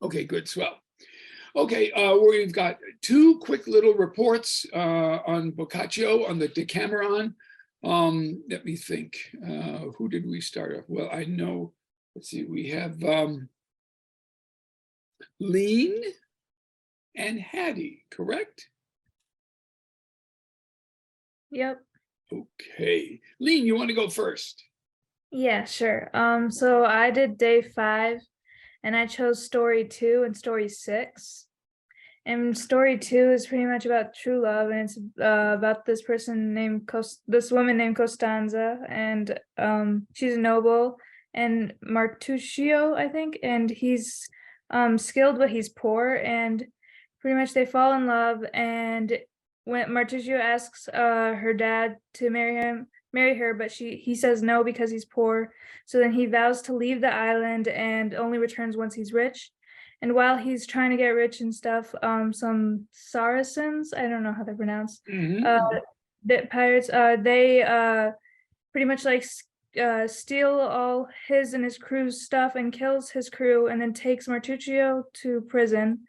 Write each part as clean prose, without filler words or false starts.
Okay, good, swell. Okay, we've got two quick little reports on Boccaccio on the Decameron. Let me think. Who did we start off? Well, I know. Let's see. We have Lean and Hattie, correct? Yep. Okay, Lean, you want to go first? Yeah, sure. So I did day 5 and I chose story 2 and story 6. And story 2 is pretty much about true love, and it's about this person named this woman named Costanza, and she's a noble, and Martuccio, I think, and he's skilled but he's poor, and pretty much they fall in love, and when Martuccio asks her dad to marry her, but he says no because he's poor. So then he vows to leave the island and only returns once he's rich. And while he's trying to get rich and stuff, some Saracens, I don't know how they're pronounced, the pirates, they pretty much like steal all his and his crew's stuff and kills his crew, and then takes Martuccio to prison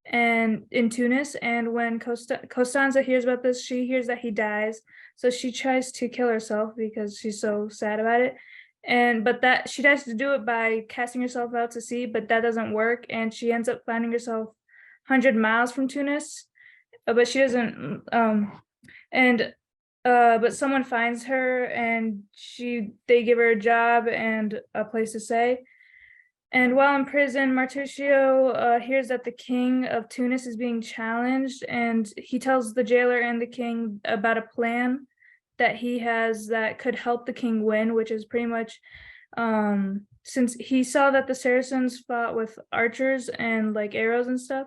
and in Tunis. And when Costanza hears about this, she hears that he dies, so she tries to kill herself because she's so sad about it. And but that she tries to do it by casting herself out to sea, but that doesn't work, and she ends up finding herself 100 miles from Tunis. But she doesn't and but someone finds her, and they give her a job and a place to stay. And while in prison, Martuccio hears that the king of Tunis is being challenged, and he tells the jailer and the king about a plan that he has that could help the king win, which is pretty much since he saw that the Saracens fought with archers and like arrows and stuff.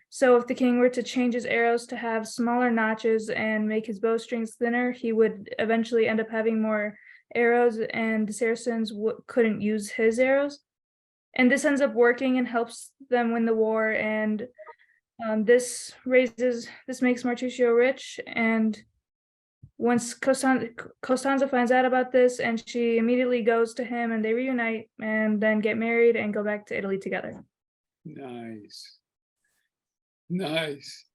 So if the king were to change his arrows to have smaller notches and make his bowstrings thinner, he would eventually end up having more arrows, and the Saracens couldn't use his arrows. And this ends up working and helps them win the war. And this makes Martuccio rich. And once Costanza finds out about this, and she immediately goes to him, and they reunite and then get married and go back to Italy together. Nice. Nice.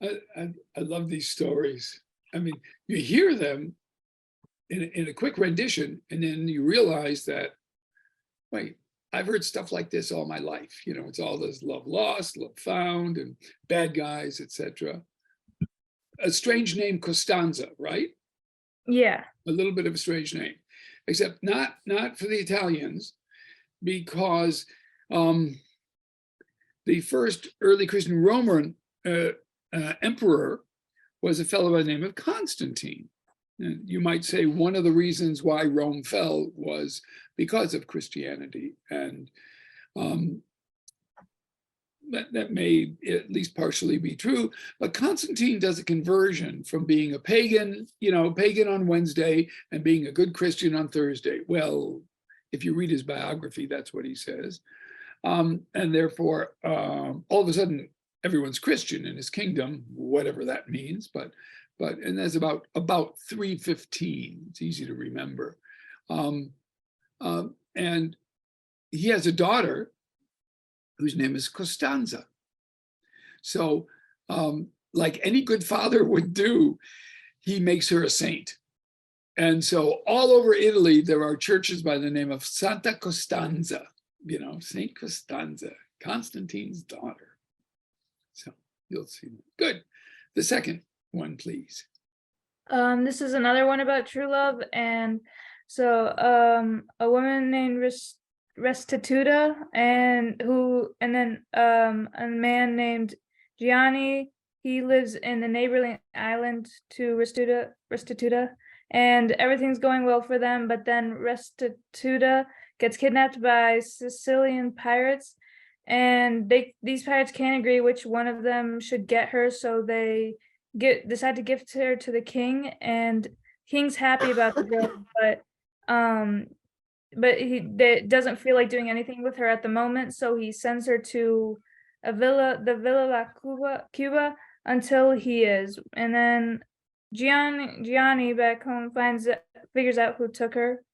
I love these stories. I mean, you hear them in a quick rendition, and then you realize that, wait, I've heard stuff like this all my life. You know, it's all this love lost, love found, and bad guys, etc. A strange name, Costanza, right? Yeah. A little bit of a strange name, except not for the Italians, because the first early Christian Roman emperor was a fellow by the name of Constantine. And you might say one of the reasons why Rome fell was because of Christianity, and that may at least partially be true. But Constantine does a conversion from being a pagan, pagan on Wednesday, and being a good Christian on Thursday. Well, if you read his biography, that's what he says. And therefore, all of a sudden, everyone's Christian in his kingdom, whatever that means. And that's about 315. It's easy to remember. And he has a daughter whose name is Costanza. So, like any good father would do, he makes her a saint. And so all over Italy, there are churches by the name of Santa Costanza, Saint Costanza, Constantine's daughter. So you'll see. Good. The second one, please. This is another one about true love. And so a woman named Restituta, and then a man named Gianni. He lives in the neighboring island to Restituta, and everything's going well for them. But then Restituta gets kidnapped by Sicilian pirates, and these pirates can't agree which one of them should get her, so they decide to gift her to the king. And king's happy about the girl, but he doesn't feel like doing anything with her at the moment, so he sends her to the Villa La Cuba until he is. And then Gianni back home figures out who took her,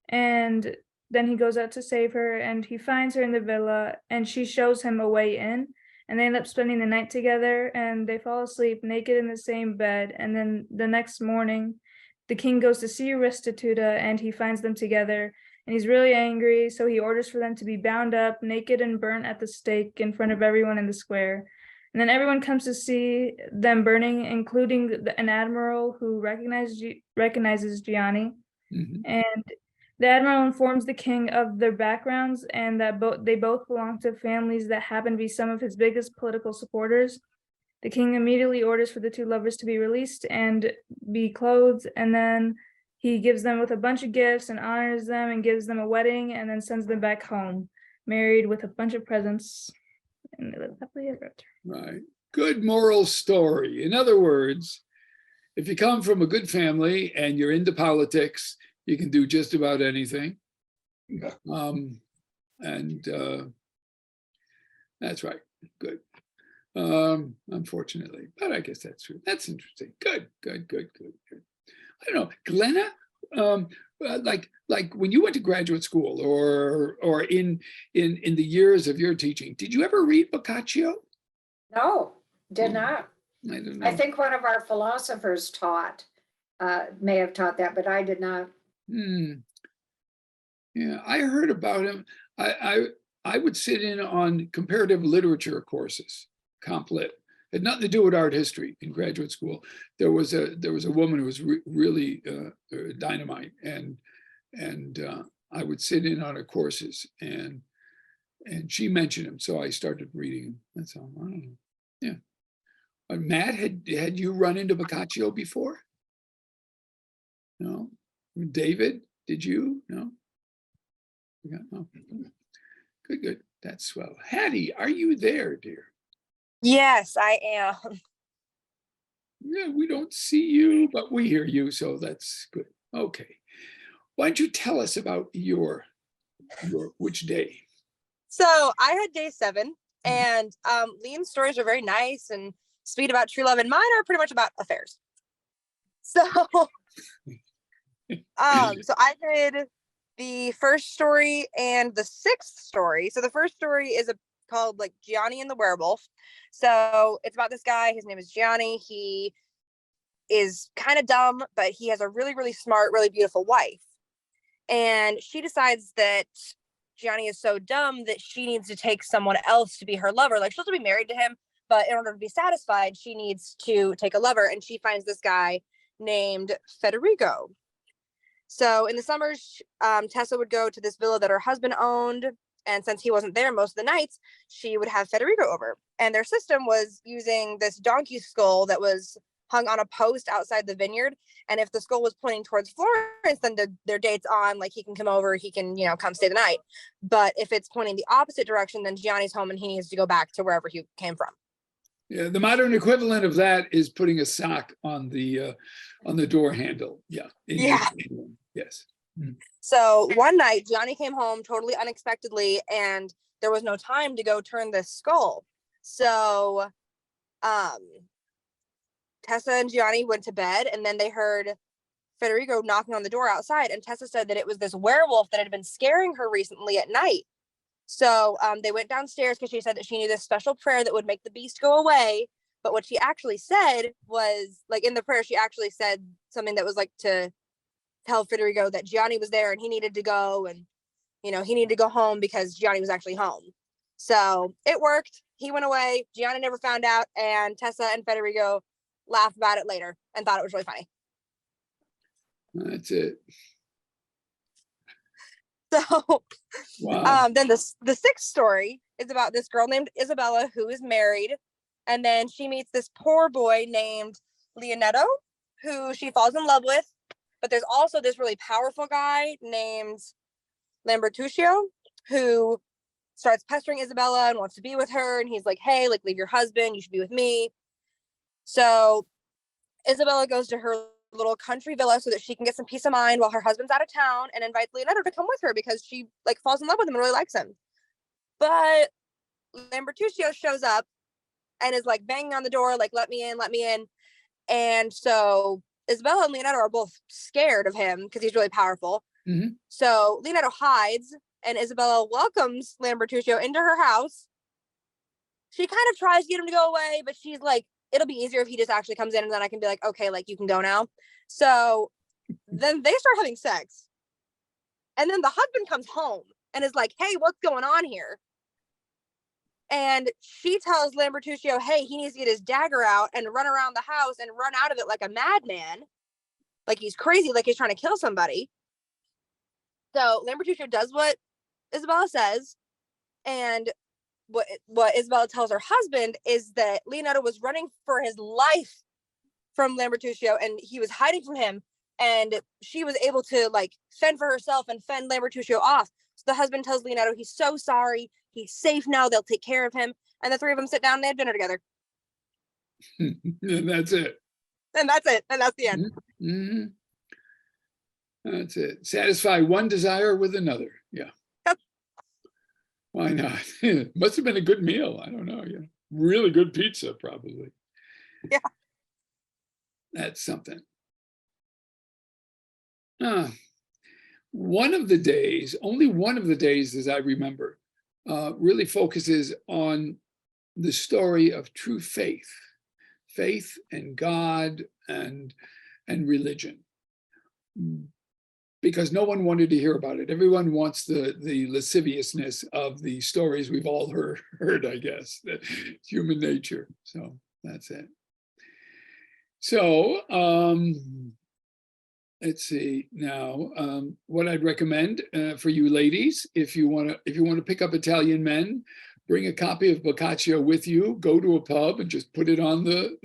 and then he goes out to save her, and he finds her in the villa, and she shows him a way in, and they end up spending the night together, and they fall asleep naked in the same bed. And then the next morning, the king goes to see Restituta, and he finds them together, and he's really angry, so he orders for them to be bound up, naked, and burnt at the stake in front of everyone in the square. And then everyone comes to see them burning, including an admiral who recognizes Gianni. Mhm. And the admiral informs the king of their backgrounds and that they both belong to families that happen to be some of his biggest political supporters. The king immediately orders for the two lovers to be released and be clothed, and then he gives them with a bunch of gifts and honors them and gives them a wedding, and then sends them back home, married with a bunch of presents. And they live happily ever after. Right. Good moral story. In other words, if you come from a good family and you're into politics, you can do just about anything. And that's right. Good. Unfortunately, but I guess that's true. That's interesting. Good. I don't know, Glenna, like when you went to graduate school or in the years of your teaching, did you ever read Boccaccio? No, did not. I don't know. I think one of our philosophers may have taught that, but I did not. Yeah, I heard about him. I would sit in on comparative literature courses, comp lit. Had nothing to do with art history in graduate school. There was a woman who was really dynamite, and I would sit in on her courses, and she mentioned him, so I started reading him. That's all. I don't know. Yeah. Matt, had you run into Boccaccio before? No. David, did you? No. No. Good. That's swell. Hattie, are you there, dear? Yes, I am. Yeah, we don't see you, but we hear you, so that's good. Okay. Why don't you tell us about your which day? So I had day 7, and Liam's stories are very nice and sweet about true love, and mine are pretty much about affairs. So, so I did the first story and the 6th story. So the first story is called like Gianni and the Werewolf. So it's about this guy. His name is Gianni. He is kind of dumb, but he has a really, really smart, really beautiful wife. And she decides that Gianni is so dumb that she needs to take someone else to be her lover. Like, she'll still be married to him, but in order to be satisfied, she needs to take a lover. And she finds this guy named Federico. So in the summers, Tessa would go to this villa that her husband owned. And since he wasn't there most of the nights, she would have Federico over. And their system was using this donkey skull that was hung on a post outside the vineyard. And if the skull was pointing towards Florence, then their date's on, like, he can come over, he can, come stay the night. But if it's pointing the opposite direction, then Gianni's home and he needs to go back to wherever he came from. Yeah, the modern equivalent of that is putting a sock on the door handle. Yeah. Yeah. Yes. So one night, Gianni came home totally unexpectedly, and there was no time to go turn this skull. So Tessa and Gianni went to bed, and then they heard Federico knocking on the door outside, and Tessa said that it was this werewolf that had been scaring her recently at night. So they went downstairs because she said that she knew this special prayer that would make the beast go away. But what she actually said was, like, in the prayer, she actually said something that was like to tell Federico that Gianni was there and he needed to go, and he needed to go home because Gianni was actually home. So it worked. He went away. Gianni never found out, and Tessa and Federico laughed about it later and thought it was really funny. That's it. So wow. Then the 6th story is about this girl named Isabella who is married, and then she meets this poor boy named Leonardo who she falls in love with. But there's also this really powerful guy named Lambertuccio who starts pestering Isabella and wants to be with her. And he's like, hey, like, leave your husband. You should be with me. So Isabella goes to her little country villa so that she can get some peace of mind while her husband's out of town, and invites Leonardo to come with her because she falls in love with him and really likes him. But Lambertuccio shows up and is banging on the door, like, let me in. And so Isabella and Leonardo are both scared of him because he's really powerful. Mhm. So Leonardo hides, and Isabella welcomes Lambertuccio into her house. She kind of tries to get him to go away, but she's like, it'll be easier if he just actually comes in, and then I can be like, okay, like, you can go now. So then they start having sex. And then the husband comes home and is like, hey, what's going on here? And she tells Lambertuccio, hey, he needs to get his dagger out and run around the house and run out of it like a madman. Like he's crazy, like he's trying to kill somebody. So Lambertuccio does what Isabella says. And what Isabella tells her husband is that Leonardo was running for his life from Lambertuccio, and he was hiding from him. And she was able to like fend for herself and fend Lambertuccio off. So the husband tells Leonardo he's so sorry. He's safe now. They'll take care of him. And the three of them sit down and they have dinner together. And that's it. And that's it. And that's the end. Mhm. That's it. Satisfy one desire with another. Yeah. Yep. Why not? Must have been a good meal. I don't know. Yeah. Really good pizza, probably. Yeah. That's something. One of the days, only one of the days, as I remember, really focuses on the story of true faith, faith and God and religion, because no one wanted to hear about it. Everyone wants the lasciviousness of the stories we've all heard, I guess, that human nature. So that's it. So let's see now. What I'd recommend for you ladies, if you want to pick up Italian men, bring a copy of Boccaccio with you. Go to a pub and just put it on the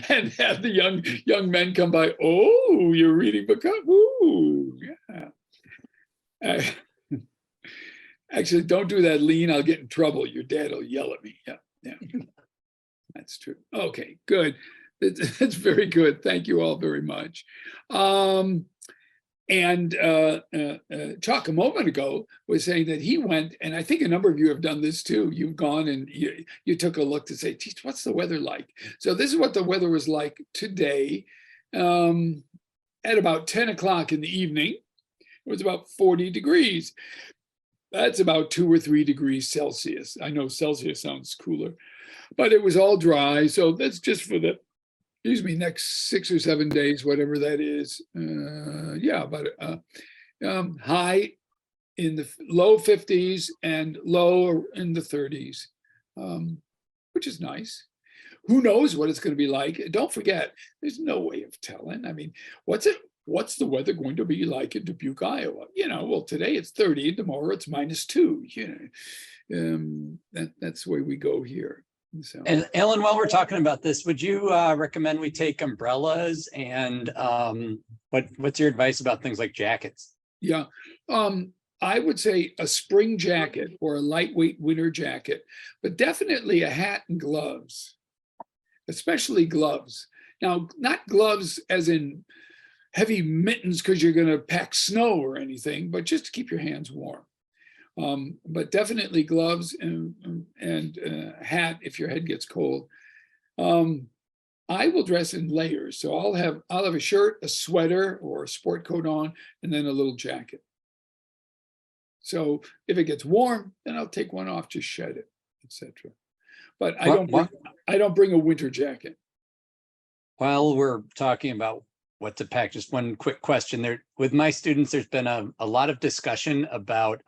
and have the young men come by. Oh, you're reading Boccaccio? Ooh, yeah. Actually, don't do that, Lean. I'll get in trouble. Your dad will yell at me. Yeah. That's true. Okay, good. That's very good. Thank you all very much. Chuck, a moment ago, was saying that he went, and I think a number of you have done this too. You've gone and you took a look to say, geez, what's the weather like? So this is what the weather was like today. At about 10 o'clock in the evening, it was about 40 degrees. That's about 2 or 3 degrees Celsius. I know Celsius sounds cooler, but it was all dry. So that's just for the next 6 or 7 days, whatever that is. But high in the low 50s and low in the 30s, which is nice. Who knows what it's going to be like? Don't forget, there's no way of telling. I mean, what's the weather going to be like in Dubuque, Iowa? Well, today it's 30, and tomorrow it's -2. That's the way we go here. So. And Ellen, while we're talking about this, would you recommend we take umbrellas? And what's your advice about things like jackets? Yeah, I would say a spring jacket or a lightweight winter jacket, but definitely a hat and gloves, especially gloves. Now, not gloves as in heavy mittens because you're going to pack snow or anything, but just to keep your hands warm. But definitely gloves and hat if your head gets cold. I will dress in layers, so I'll have a shirt, a sweater, or a sport coat on, and then a little jacket. So if it gets warm, then I'll take one off, just shed it, etc. But I don't bring a winter jacket. While we're talking about what to pack, just one quick question there. With my students, there's been a lot of discussion about,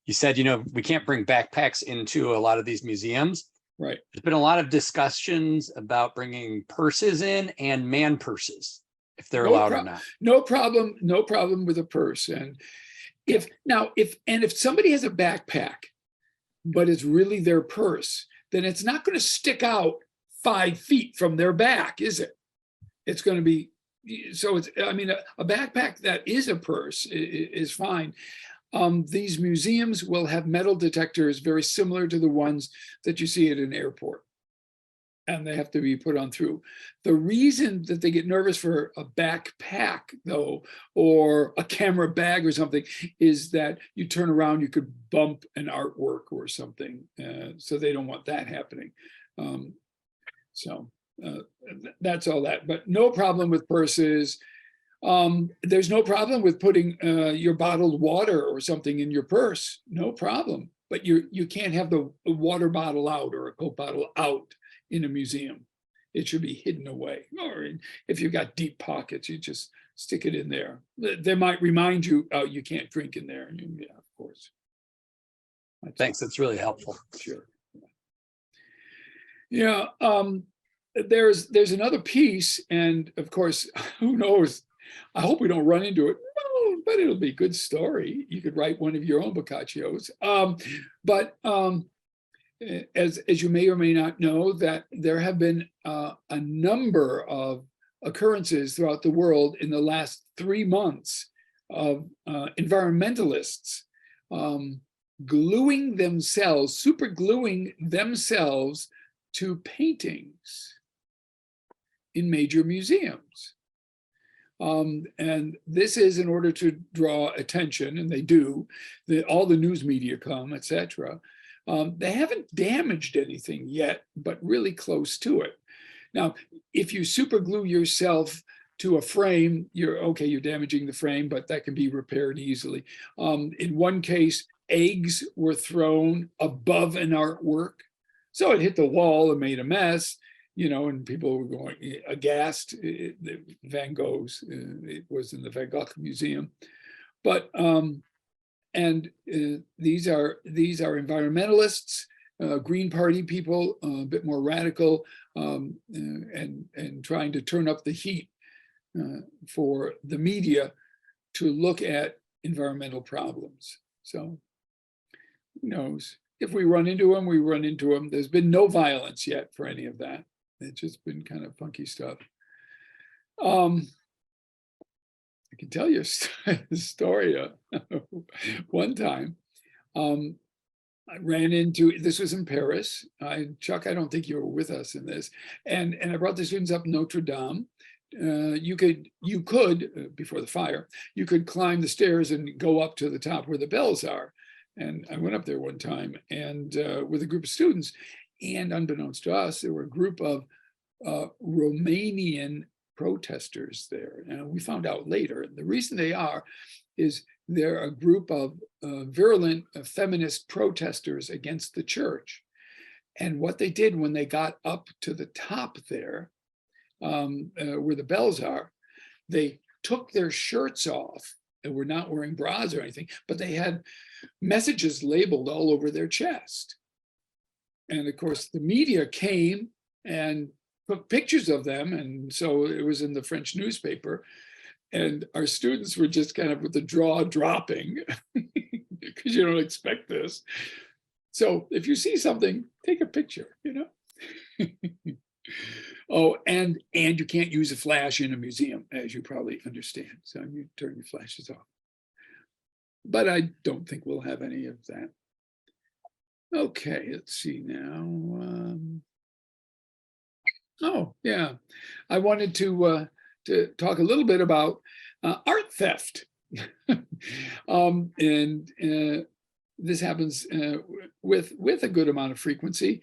you said, we can't bring backpacks into a lot of these museums. Right. There's been a lot of discussions about bringing purses in and man purses, if they're allowed or not. No problem with a purse. And if somebody has a backpack, but it's really their purse, then it's not going to stick out 5 feet from their back, is it? It's going to be, so it's, a backpack that is a purse is fine. These museums will have metal detectors very similar to the ones that you see at an airport, and they have to be put on through. The reason that they get nervous for a backpack, though, or a camera bag or something, is that you turn around, you could bump an artwork or something, so they don't want that happening. That's all that, but no problem with purses. There's no problem with putting your bottled water or something in your purse, no problem. But you can't have the water bottle out or a Coke bottle out in a museum. It should be hidden away. Or if you've got deep pockets, you just stick it in there. They might remind you, oh, you can't drink in there. Yeah, of course. Thanks, that's really helpful. Sure. Yeah, there's another piece, and of course, who knows? I hope we don't run into it. No, but it'll be a good story. You could write one of your own Boccaccios. As you may or may not know, that there have been a number of occurrences throughout the world in the last 3 months of environmentalists gluing themselves, super gluing themselves to paintings in major museums. And this is in order to draw attention, and they do, all the news media come, etc. They haven't damaged anything yet, but really close to it. Now, if you super glue yourself to a frame, you're damaging the frame, but that can be repaired easily. In one case, eggs were thrown above an artwork. So it hit the wall and made a mess, and people were going aghast. Van Gogh's, it was in the Van Gogh Museum. But, these are environmentalists, Green Party people, a bit more radical, and trying to turn up the heat for the media to look at environmental problems. So who knows? If we run into them, we run into them. There's been no violence yet for any of that. It's just been kind of funky stuff. I can tell you a story. One time, I ran into, this was in Paris. Chuck, I don't think you were with us in this. And I brought the students up Notre Dame. You could before the fire, you could climb the stairs and go up to the top where the bells are. And I went up there one time and with a group of students, and unbeknownst to us, there were a group of Romanian protesters there. And we found out later, the reason they are is they're a group of virulent feminist protesters against the church. And what they did when they got up to the top there, where the bells are, they took their shirts off. They were not wearing bras or anything, but they had messages labeled all over their chest. And of course, the media came and took pictures of them. And so it was in the French newspaper. And our students were just kind of with the jaw dropping because you don't expect this. So if you see something, take a picture, Oh, and you can't use a flash in a museum, as you probably understand. So you turn your flashes off. But I don't think we'll have any of that. Okay, let's see now. Oh, yeah. I wanted to talk a little bit about art theft. This happens with a good amount of frequency.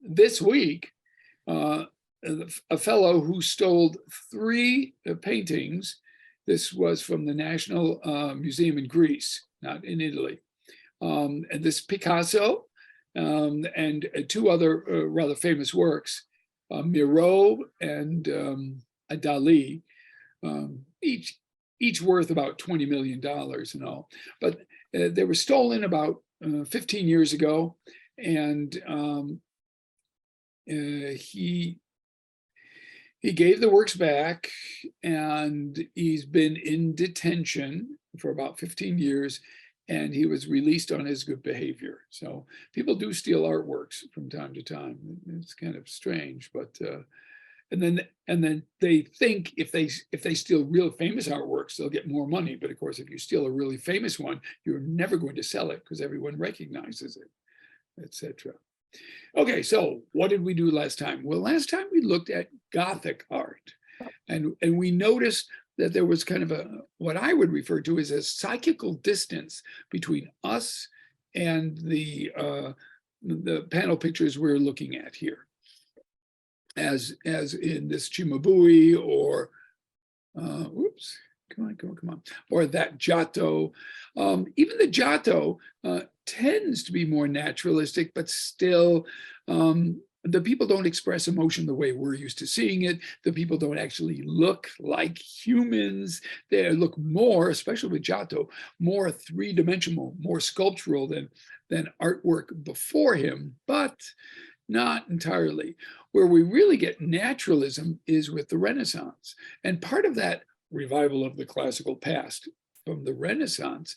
This week, a fellow who stole 3 paintings. This was from the National Museum in Greece, not in Italy. And this Picasso and 2 other rather famous works, Miro and a Dali, each worth about $20 million and all. But they were stolen about 15 years ago, and he gave the works back, and he's been in detention for about 15 years, and he was released on his good behavior. So people do steal artworks from time to time. It's kind of strange, but and then they think if they steal real famous artworks, they'll get more money. But of course, if you steal a really famous one, you're never going to sell it because everyone recognizes it, etc. Okay, so what did we do last time? Well, last time we looked at Gothic art, and we noticed that there was kind of what I would refer to as a psychical distance between us and the panel pictures we're looking at here, as in this Cimabue or Oops, come on. Or that Giotto. Even the Giotto tends to be more naturalistic, but still the people don't express emotion the way we're used to seeing it. The people don't actually look like humans. They look more, especially with Giotto, more three-dimensional, more sculptural than artwork before him, but not entirely. Where we really get naturalism is with the Renaissance. And part of that revival of the classical past from the Renaissance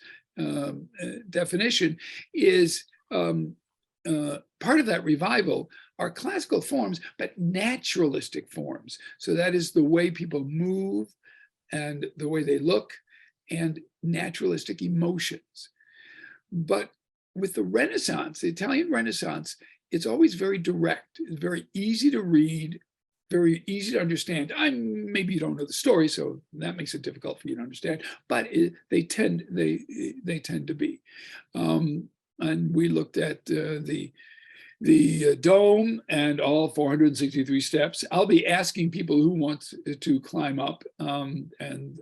definition is part of that revival are classical forms, but naturalistic forms. So that is the way people move and the way they look and naturalistic emotions. But with the Renaissance, the Italian Renaissance, it's always very direct. It's very easy to read, very easy to understand. Maybe you don't know the story, so that makes it difficult for you to understand, but they tend to be. And we looked at the dome and all 463 steps. I'll be asking people who want to climb up, and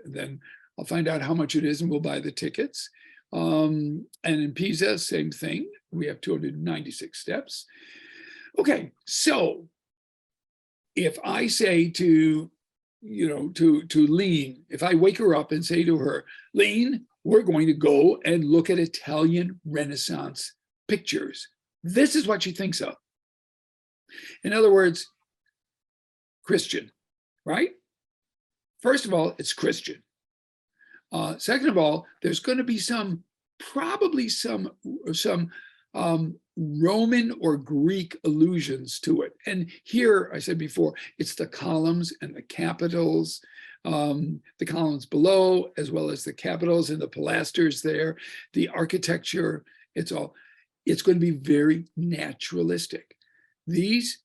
then I'll find out how much it is and we'll buy the tickets. And in Pisa, same thing. We have 296 steps. Okay, so if I say to Lean, if I wake her up and say to her, Lean, we're going to go and look at Italian Renaissance pictures. This is what she thinks of. In other words, Christian, right? First of all, it's Christian. Second of all, there's going to be probably some Roman or Greek allusions to it. And here, I said before, it's the columns and the capitals, the columns below, as well as the capitals and the pilasters there, the architecture, it's going to be very naturalistic. These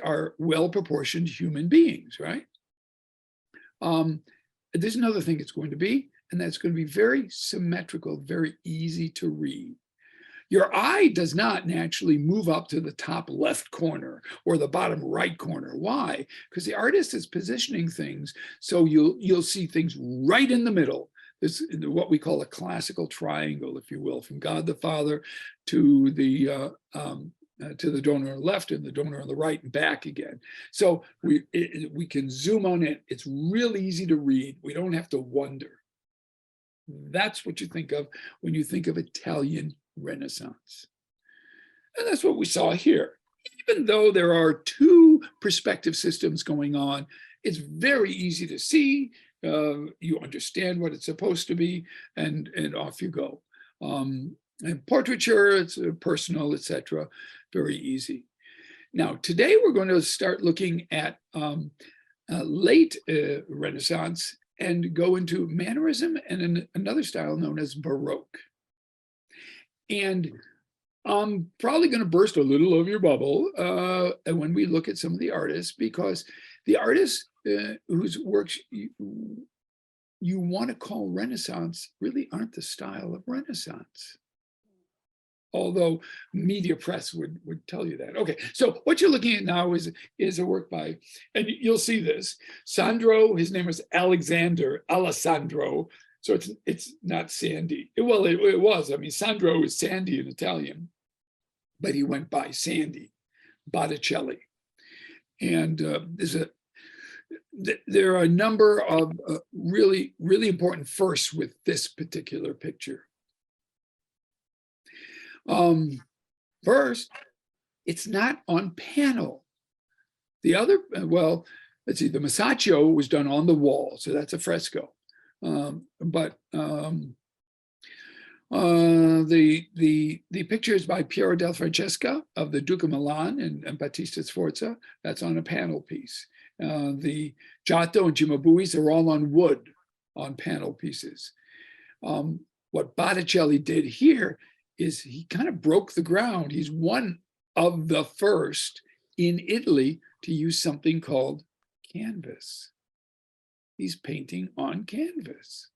are well-proportioned human beings, right? There's another thing it's going to be, and that's going to be very symmetrical, very easy to read. Your eye does not naturally move up to the top left corner or the bottom right corner. Why? Because the artist is positioning things so you'll see things right in the middle. This is what we call a classical triangle, if you will, from God the Father to the donor on the left and the donor on the right and back again. So we can zoom on it. It's really easy to read. We don't have to wonder. That's what you think of when you think of Italian Renaissance. And that's what we saw here. Even though there are two perspective systems going on, it's very easy to see. You understand what it's supposed to be, and off you go. And portraiture, it's personal, etc. Very easy. Now, today we're going to start looking at late Renaissance and go into mannerism and another style known as Baroque. And I'm probably going to burst a little of your bubble when we look at some of the artists, because the artists whose works you want to call Renaissance really aren't the style of Renaissance. Although media press would tell you that. Okay, so what you're looking at now is a work by, and you'll see this, Sandro, his name was Alessandro, so it's not Sandy. It was, I mean, Sandro is Sandy in Italian, but he went by Sandy, Botticelli. And there are a number of really, really important firsts with this particular picture. First, it's not on panel. The other, well, let's see, the Boccaccio was done on the wall, so that's a fresco. The picture is by Piero del Francesca of the Duke of Milan and Battista Sforza. That's on a panel piece. The Giotto and Cimabue's are all on wood, on panel pieces. What Botticelli did here is he kind of broke the ground. He's one of the first in Italy to use something called canvas. He's painting on canvas.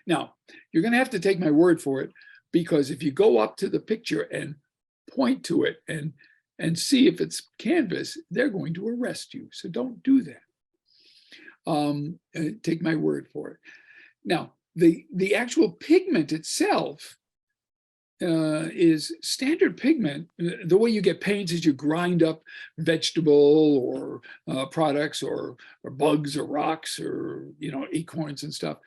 Now, you're going to have to take my word for it, because if you go up to the picture and point to it and see if it's canvas, they're going to arrest you. So don't do that. Take my word for it. Now, the actual pigment itself is standard pigment. The way you get paints is you grind up vegetable or products or bugs or rocks or acorns and stuff,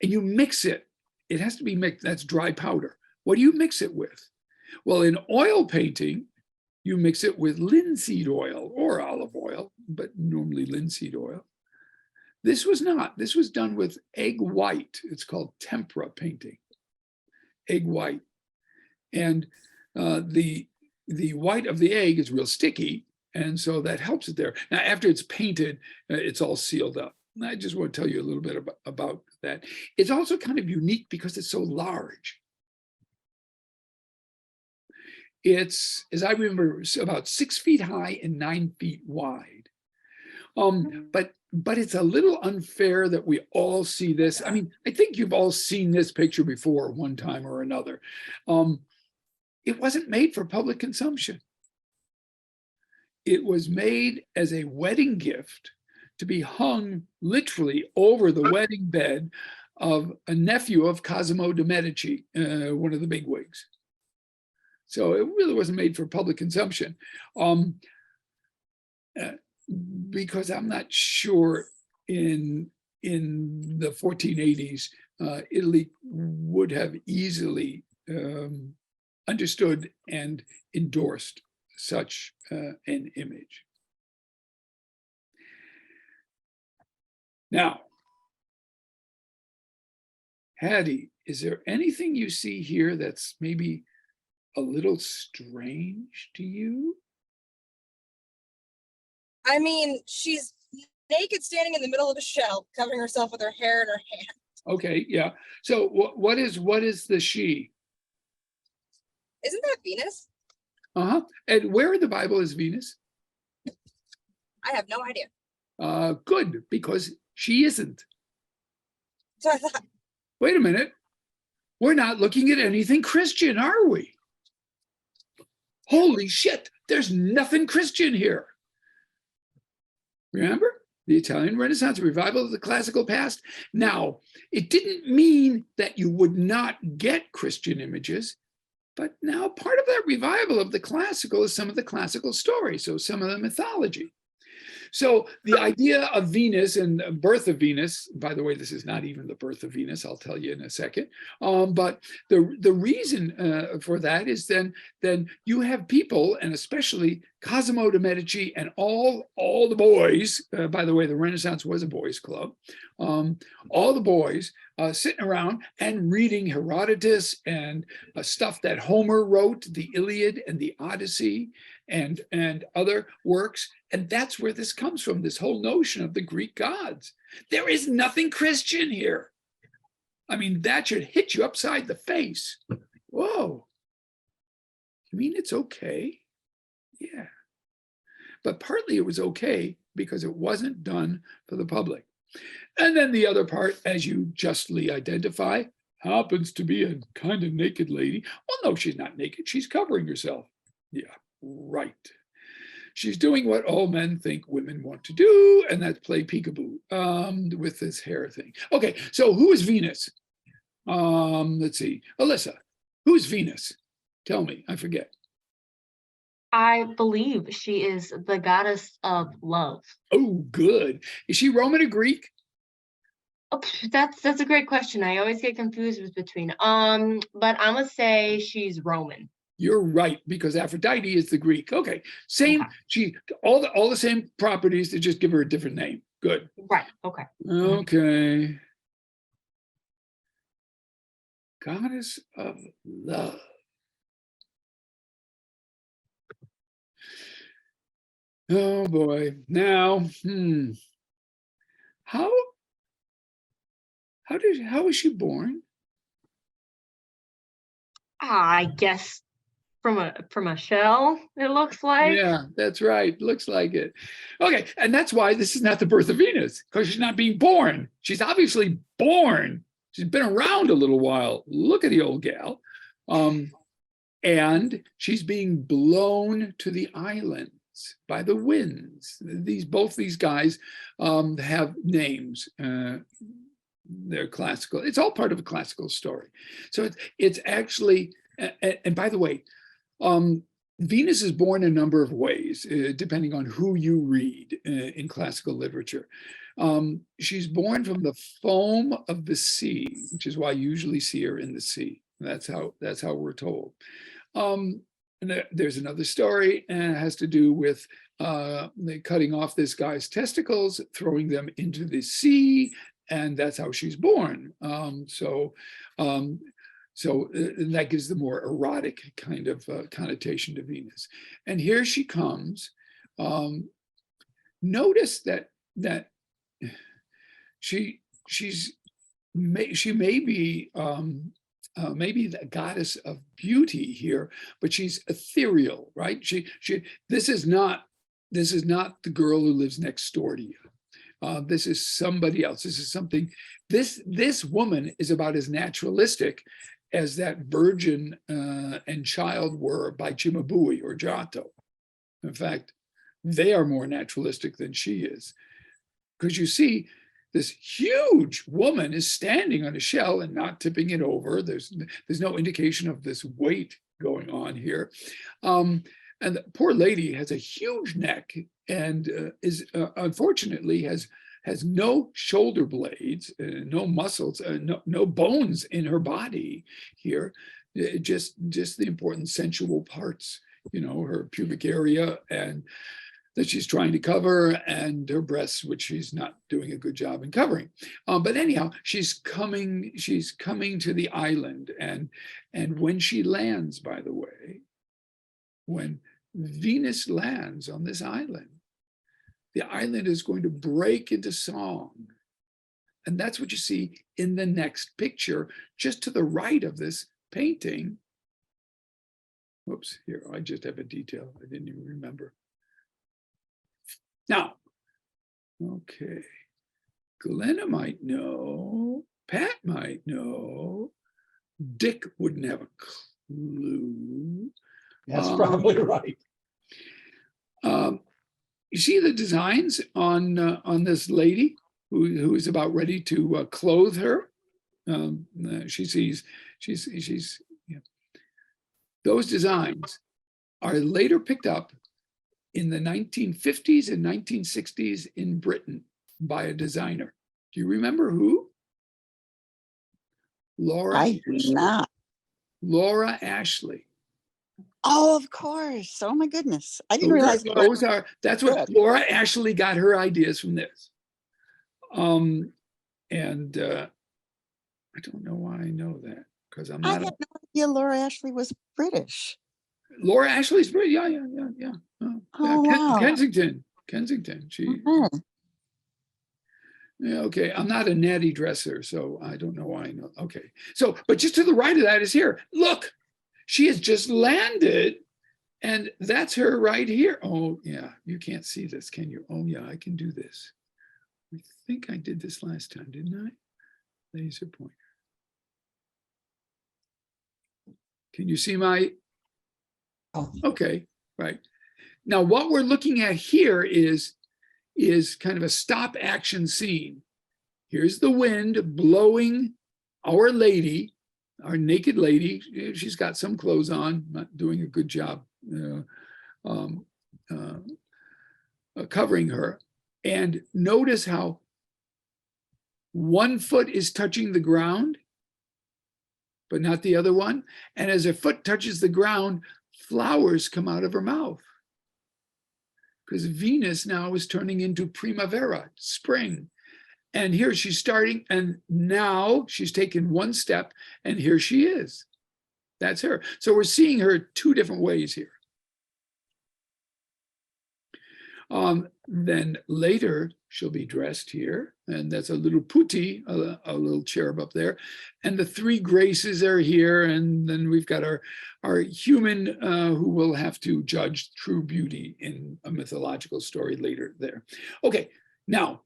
and you mix it. It has to be mixed. That's dry powder. What do you mix it with? Well, in oil painting, you mix it with linseed oil or olive oil, but normally linseed oil. This was not. This was done with egg white. It's called tempera painting. Egg white. And the white of the egg is real sticky, and so that helps it there. Now, after it's painted, it's all sealed up. And I just want to tell you a little bit about that. It's also kind of unique because it's so large. It's, as I remember, about 6 feet high and 9 feet wide. But it's a little unfair that we all see this. I mean, I think you've all seen this picture before one time or another. It wasn't made for public consumption. It was made as a wedding gift to be hung literally over the wedding bed of a nephew of Cosimo de' Medici, one of the bigwigs. So it really wasn't made for public consumption. Because I'm not sure in the 1480s, Italy would have easily understood and endorsed such an image. Now, Hattie, is there anything you see here that's maybe a little strange to you? I mean, she's naked standing in the middle of a shell, covering herself with her hair in her hand. Okay, yeah. So what is the she? Isn't that Venus? Uh-huh. And where in the Bible is Venus? I have no idea. Good, because she isn't. So I thought, Wait a minute. We're not looking at anything Christian, are we? Holy shit, there's nothing Christian here. Remember? The Italian Renaissance, revival of the classical past. Now, it didn't mean that you would not get Christian images, but now part of that revival of the classical is some of the classical stories, so some of the mythology. So the idea of Venus and the birth of Venus, by the way, this is not even the birth of Venus, I'll tell you in a second. But the reason for that is then you have people, and especially Cosimo de' Medici and all the boys, by the way, the Renaissance was a boys' club, all the boys sitting around and reading Herodotus and stuff that Homer wrote, the Iliad and the Odyssey and other works. And that's where this comes from, this whole notion of the Greek gods. There is nothing Christian here. I mean, that should hit you upside the face. Whoa. You mean it's okay? Yeah. But partly it was okay because it wasn't done for the public. And then the other part, as you justly identify, happens to be a kind of naked lady. Well, no, she's not naked. She's covering herself. Yeah, right. She's doing what all men think women want to do, and that's play peekaboo with this hair thing. Okay, so who is Venus? Let's see. Alyssa, who is Venus? Tell me, I forget. I believe she is the goddess of love. Oh, good. Is she Roman or Greek? Oh, that's a great question. I always get confused between. But I'm gonna say she's Roman. You're right, because Aphrodite is the Greek. Okay, same. Okay. She all the same properties. They just give her a different name. Good. Right. Okay. Okay. Goddess of love. Oh boy. Now, how was she born? I guess from a shell, it looks like. Yeah, that's right. Looks like it. Okay, and that's why this is not the birth of Venus, because she's not being born. She's obviously born. She's been around a little while. Look at the old gal. And she's being blown to the island. by the winds. Both these guys have names. They're classical. It's all part of a classical story. So it's actually, and by the way, Venus is born a number of ways, depending on who you read in classical literature. She's born from the foam of the sea, which is why you usually see her in the sea. That's how we're told. And there's another story, and it has to do with cutting off this guy's testicles, throwing them into the sea, and that's how she's born. So that gives the more erotic kind of connotation to Venus. And here she comes. Notice that she may be maybe the goddess of beauty here, but she's ethereal, right? This is not the girl who lives next door to you. This is somebody else. This is something. This woman is about as naturalistic as that Virgin and Child were by Cimabue or Giotto. In fact, they are more naturalistic than she is, because you see, this huge woman is standing on a shell and not tipping it over. There's no indication of this weight going on here. And the poor lady has a huge neck and is unfortunately has no shoulder blades, no muscles, no bones in her body here. Just the important sensual parts, her pubic area and that she's trying to cover, and her breasts, which she's not doing a good job in covering. But anyhow, she's coming to the island, and when she lands, by the way, when Venus lands on this island, the island is going to break into song. And that's what you see in the next picture, just to the right of this painting. Whoops, here, I just have a detail I didn't even remember. Now, okay, Glenna might know, Pat might know, Dick wouldn't have a clue. That's probably right. You see the designs on this lady who is about ready to clothe her. She's those designs are later picked up in the 1950s and 1960s in Britain by a designer. Do you remember who? I do not. Laura Ashley. Oh, of course. Oh my goodness. I didn't realize That's what Laura Ashley got her ideas from this. And I don't know why I know that, because I'm I not. had no idea Laura Ashley was British. Laura Ashley's British. Yeah. Oh, wow. Kensington. She. Okay. Yeah, okay, I'm not a natty dresser, so I don't know why I know. Okay, so, but just to the right of that is here. Look, she has just landed, and that's her right here. Oh, yeah, you can't see this, can you? Oh, yeah, I can do this. I think I did this last time, didn't I? Laser pointer. Can you see my? Oh. Okay, right. Now, what we're looking at here is kind of a stop action scene. Here's the wind blowing our lady, our naked lady. She's got some clothes on, not doing a good job covering her. And notice how one foot is touching the ground, but not the other one. And as her foot touches the ground, flowers come out of her mouth. Because Venus now is turning into primavera, spring. And here she's starting, and now she's taken one step, and here she is. That's her. So we're seeing her two different ways here. Then later, she'll be dressed here, and that's a little putti, a little cherub up there. And the three graces are here, and then we've got our human who will have to judge true beauty in a mythological story later there. Okay, now,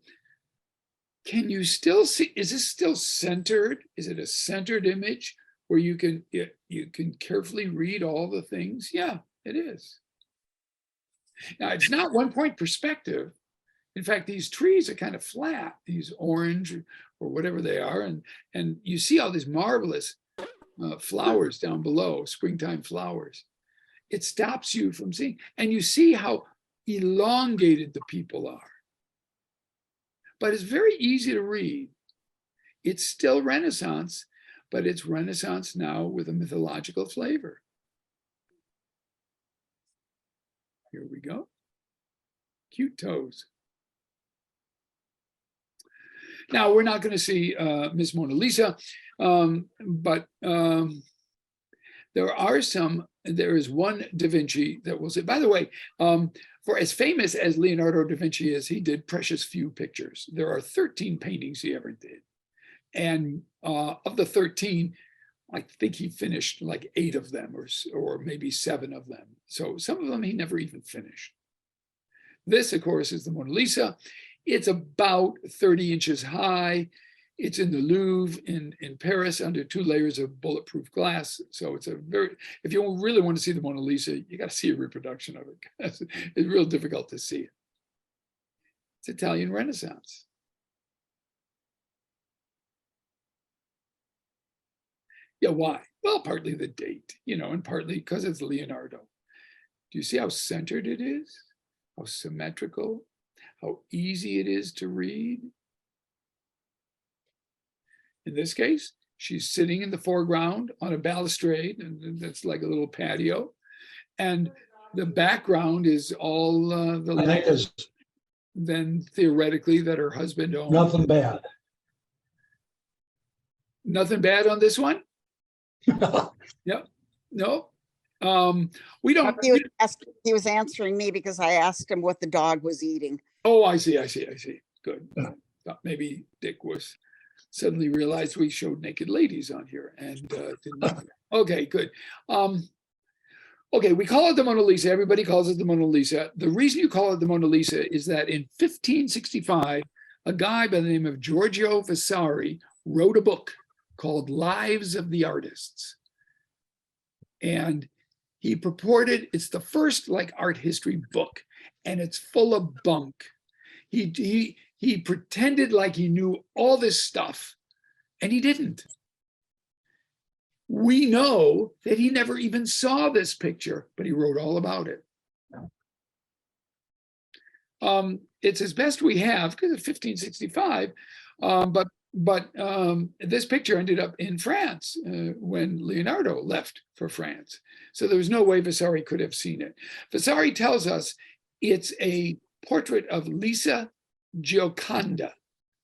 can you still see, is this still centered? Is it a centered image where you can carefully read all the things? Yeah, it is. Now, it's not 1-point perspective. In fact, these trees are kind of flat, these orange or whatever they are. And you see all these marvelous flowers down below, springtime flowers. It stops you from seeing. And you see how elongated the people are. But it's very easy to read. It's still Renaissance, but it's Renaissance now with a mythological flavor. Here we go. Cute toes. Now, we're not going to see Miss Mona Lisa, but there is one Da Vinci that will say, by the way, for as famous as Leonardo da Vinci is, he did precious few pictures. There are 13 paintings he ever did. And of the 13, I think he finished like 8 of them or maybe 7 of them. So some of them he never even finished. This, of course, is the Mona Lisa. It's about 30 inches high. It's in the Louvre in Paris under 2 layers of bulletproof glass. So it's if you really want to see the Mona Lisa, you got to see a reproduction of it. It's real difficult to see it. It's Italian Renaissance. Yeah, why? Well, partly the date, and partly because it's Leonardo. Do you see how centered it is? How symmetrical? How easy it is to read? In this case, she's sitting in the foreground on a balustrade, and that's like a little patio. And the background is all the I think there's then theoretically that her husband owned. nothing bad. Nothing bad on this one? Yep. No. We don't. He was answering me because I asked him what the dog was eating. Oh, I see. Good. Thought maybe Dick was suddenly realized we showed naked ladies on here and didn't. Okay, good. Okay, we call it the Mona Lisa. Everybody calls it the Mona Lisa. The reason you call it the Mona Lisa is that in 1565, a guy by the name of Giorgio Vasari wrote a book called Lives of the Artists. And he purported it's the first like art history book, and it's full of bunk. He pretended like he knew all this stuff, and he didn't. We know that he never even saw this picture, but he wrote all about it. It's as best we have because it's 1565, but this picture ended up in France when Leonardo left for France. So there was no way Vasari could have seen it. Vasari tells us it's a portrait of Lisa Gioconda,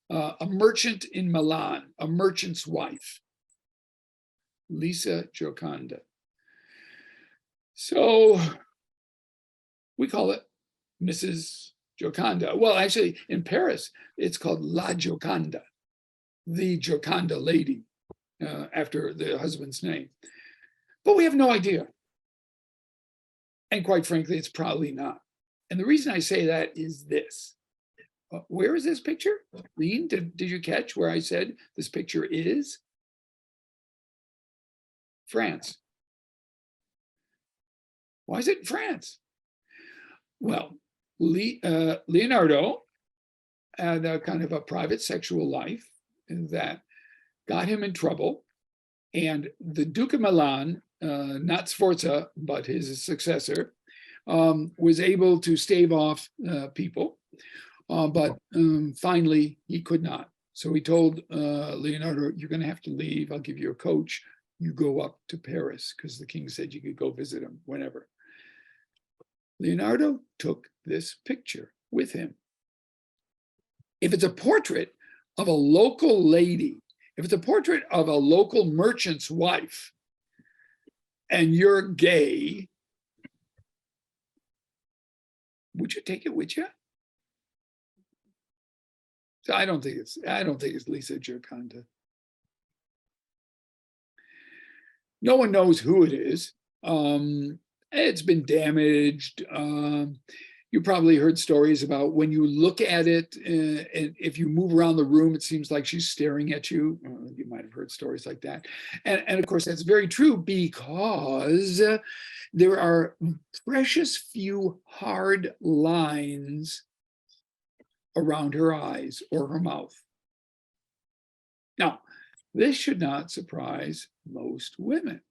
a merchant in Milan, a merchant's wife. Lisa Gioconda. So we call it Mrs. Gioconda. Well, actually, in Paris, it's called La Gioconda, the Gioconda lady, after the husband's name. But we have no idea. And quite frankly, it's probably not. And the reason I say that is this. Where is this picture? Lean, did you catch where I said this picture is? France. Why is it in France? Well, Leonardo had a kind of a private sexual life that got him in trouble. And the Duke of Milan, not Sforza, but his successor, was able to stave off people. But finally, he could not. So he told Leonardo, you're going to have to leave. I'll give you a coach. You go up to Paris because the king said you could go visit him whenever. Leonardo took this picture with him. If it's a portrait of a local lady, if it's a portrait of a local merchant's wife, and you're gay, would you take it with you? So I don't think it's Lisa Gioconda. No one knows who it is. It's been damaged. You probably heard stories about when you look at it, and if you move around the room, it seems like she's staring at you. You might have heard stories like that. And of course, that's very true because there are precious few hard lines around her eyes or her mouth. Now, this should not surprise most women,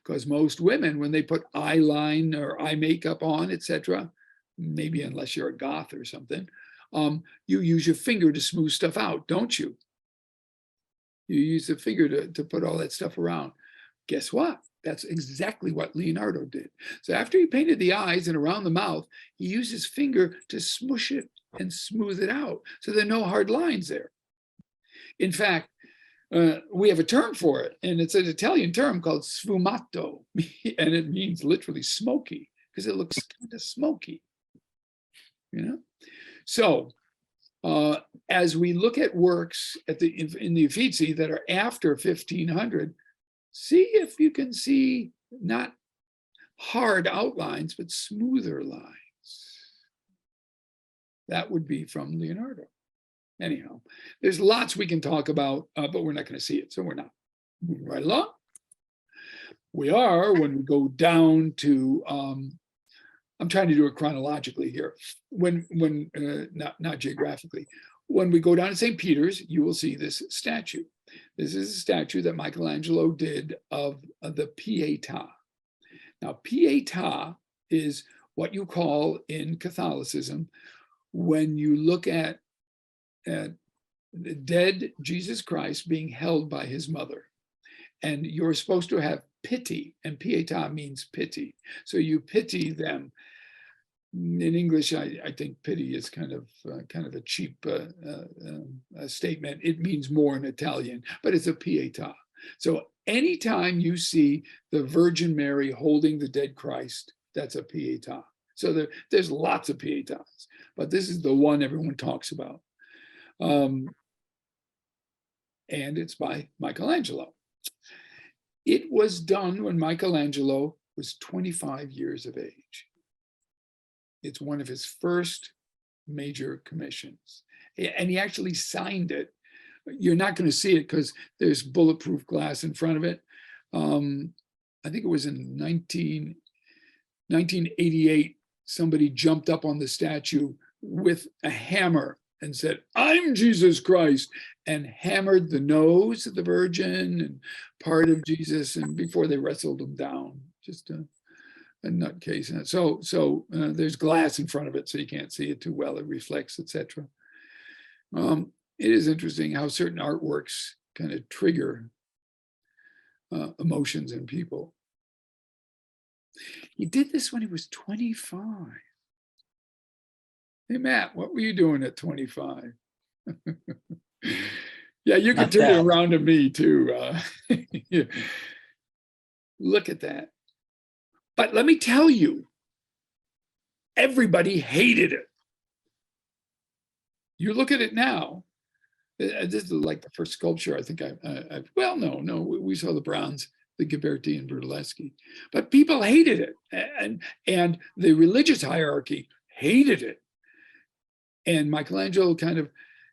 because most women, when they put eyeline or eye makeup on, etc., maybe unless you're a goth or something, you use your finger to smooth stuff out, don't you? You use the finger to put all that stuff around. Guess what? That's exactly what Leonardo did. So after he painted the eyes and around the mouth, he used his finger to smush it and smooth it out, so there are no hard lines there. In fact, we have a term for it, and it's an Italian term called sfumato, and it means literally smoky, because it looks kind of smoky, you know? So as we look at works in the Uffizi that are after 1500, see if you can see not hard outlines, but smoother lines. That would be from Leonardo. Anyhow, there's lots we can talk about, but we're not going to see it, so we're not. Moving right along. We are, when we go down to, I'm trying to do it chronologically here, not geographically. When we go down to St. Peter's, you will see this statue. This is a statue that Michelangelo did of the Pieta. Now, Pieta is what you call in Catholicism, when you look at the dead Jesus Christ being held by his mother, and you're supposed to have pity, and pieta means pity, so you pity them. In English, I think pity is kind of a cheap statement. It means more in Italian, but it's a pieta. So anytime you see the Virgin Mary holding the dead Christ, that's a pieta. So there's lots of pietas, but this is the one everyone talks about. And it's by Michelangelo. It was done when Michelangelo was 25 years of age. It's one of his first major commissions. And he actually signed it. You're not going to see it because there's bulletproof glass in front of it. I think it was in 1988, somebody jumped up on the statue with a hammer and said, "I'm Jesus Christ," and hammered the nose of the Virgin and part of Jesus, and before they wrestled him down, just a nutcase. And so there's glass in front of it, so you can't see it too well. It reflects, etc. It is interesting how certain artworks kind of trigger emotions in people. He did this when he was 25. Hey, Matt, what were you doing at 25? Yeah, you can turn it around to me too. Yeah. Look at that. But let me tell you, everybody hated it. You look at it now. This is like the first sculpture I think well, no, we saw the bronze, the Ghiberti and Brunelleschi, but people hated it, and the religious hierarchy hated it. And Michelangelo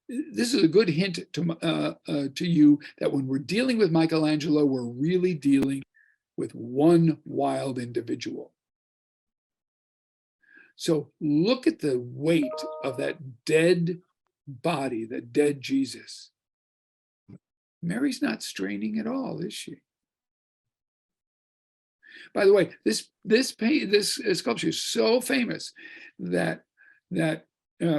this is a good hint to you that when we're dealing with Michelangelo, we're really dealing with one wild individual. So look at the weight of that dead body, the dead Jesus. Mary's not straining at all, is she? By the way, this sculpture is so famous that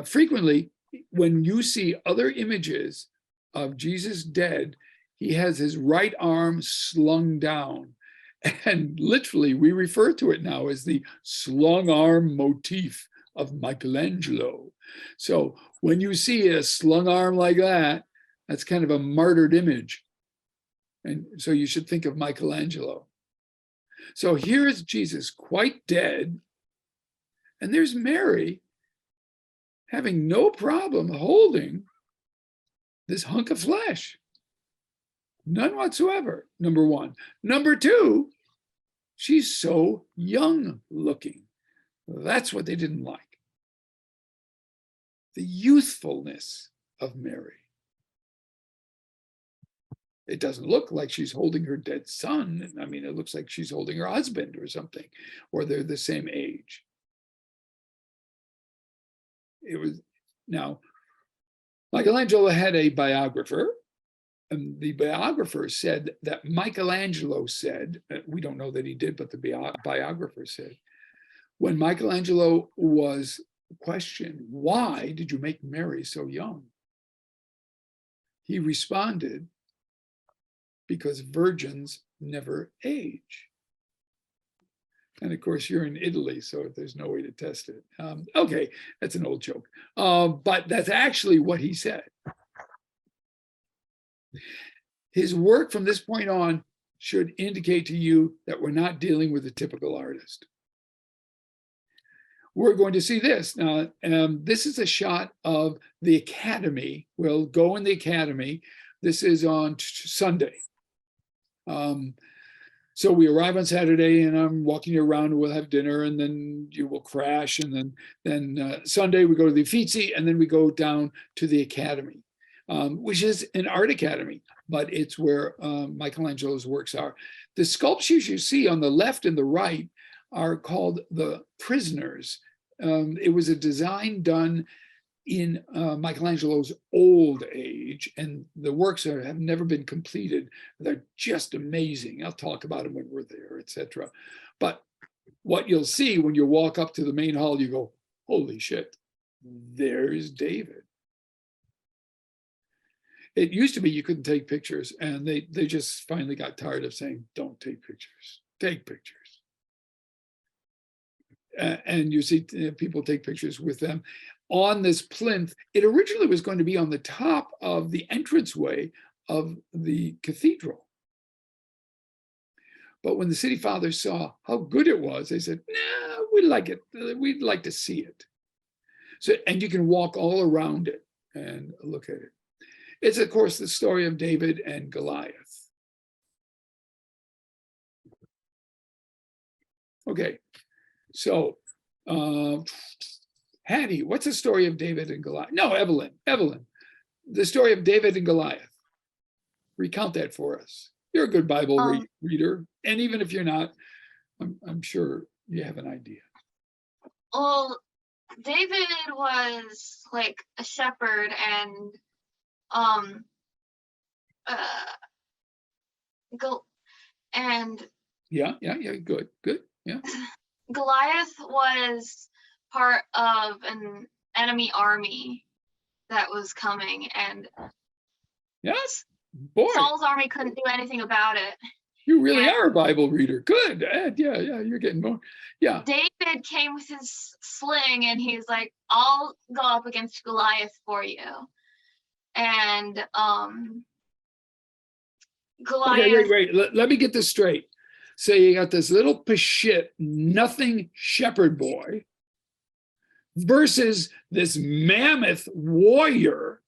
frequently, when you see other images of Jesus dead, he has his right arm slung down. And literally, we refer to it now as the slung arm motif of Michelangelo. So when you see a slung arm like that, that's kind of a martyred image. And so you should think of Michelangelo. So here is Jesus quite dead, and there's Mary having no problem holding this hunk of flesh. None whatsoever, number one. Number two, she's so young looking. That's what they didn't like. the youthfulness of Mary. It doesn't look like she's holding her dead son. I mean, it looks like she's holding her husband or something, or they're the same age. It was, now, Michelangelo had a biographer, and the biographer said that Michelangelo said, we don't know that he did, but the biographer said, when Michelangelo was questioned, why did you make Mary so young? He responded, because virgins never age. And of course, you're in Italy, so there's no way to test it. Okay, that's an old joke. But that's actually what he said. His work from this point on should indicate to you that we're not dealing with a typical artist. We're going to see this. Now, this is a shot of the Academy. We'll go in the Academy. This is on Sunday. So we arrive on Saturday and I'm walking you around, we'll have dinner and then you will crash. And then Sunday we go to the Uffizi and then we go down to the Academy, which is an art academy, but it's where Michelangelo's works are. The sculptures you see on the left and the right are called the Prisoners. It was a design done in Michelangelo's old age, and the works have never been completed. They're just amazing. I'll talk about them when we're there, etc. But what you'll see when you walk up to the main hall, you go, holy shit, there's David. It used to be you couldn't take pictures, and they just finally got tired of saying, don't take pictures, take pictures. And you see people take pictures with them. On this plinth, it originally was going to be on the top of the entranceway of the cathedral. But when the city fathers saw how good it was, they said, nah, we like it. We'd like to see it. So, and you can walk all around it and look at it. It's, of course, the story of David and Goliath. Okay, so Hattie, what's the story of David and Goliath? No, Evelyn, the story of David and Goliath. Recount that for us. You're a good Bible reader, and even if you're not, I'm sure you have an idea. Well, David was like a shepherd, and Yeah, good, yeah. Goliath was part of an enemy army that was coming, and yes, boy, Saul's army couldn't do anything about it. You really are a Bible reader. Good. Yeah, you're getting more. Yeah. David came with his sling and he's like, I'll go up against Goliath for you. And Goliath. Okay, wait. Let me get this straight. So you got this little pashit, nothing shepherd boy versus this mammoth warrior,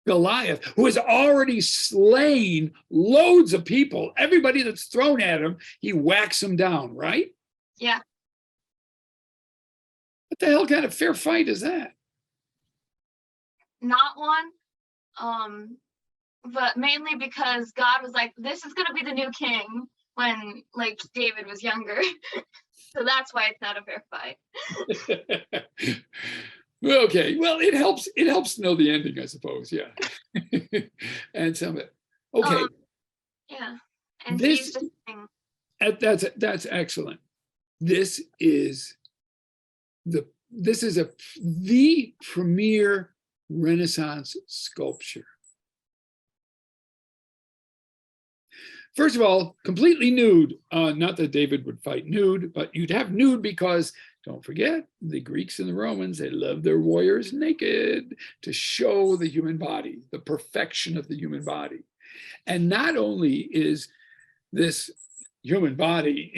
Goliath, who has already slain loads of people. Everybody that's thrown at him, he whacks them down, right? Yeah. What the hell kind of fair fight is that? Not one. But mainly because God was like, this is gonna be the new king when like David was younger. So that's why it's not a fair fight. Okay, well, it helps to know the ending, I suppose. Yeah. And some of it. Okay. Yeah. And this, that's excellent. This is the premier Renaissance sculpture. First of all, completely nude. Not that David would fight nude, but you'd have nude because, don't forget, the Greeks and the Romans, they loved their warriors naked to show the human body, the perfection of the human body. And not only is this human body,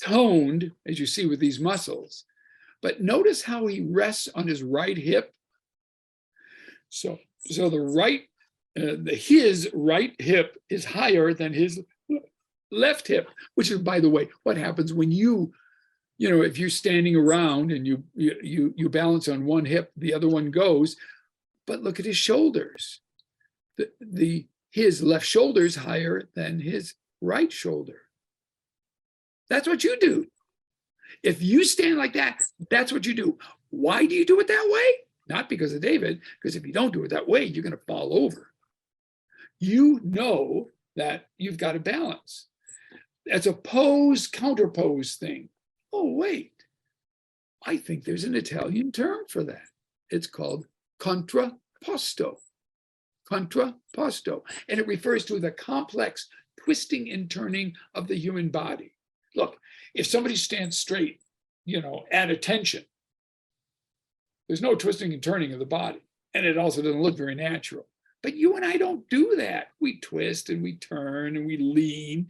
toned, as you see with these muscles, but notice how he rests on his right hip. So his right hip is higher than his left hip, which is, by the way, what happens when you if you're standing around and you balance on one hip, the other one goes, but look at his shoulders. His left shoulder is higher than his right shoulder. That's what you do. If you stand like that, that's what you do. Why do you do it that way? Not because of David, because if you don't do it that way, you're going to fall over. You know that you've got to balance. It's a pose, counterpose thing. Oh, wait. I think there's an Italian term for that. It's called contrapposto. Contrapposto. And it refers to the complex twisting and turning of the human body. Look, if somebody stands straight, at attention, there's no twisting and turning of the body. And it also doesn't look very natural. But you and I don't do that. We twist and we turn and we lean,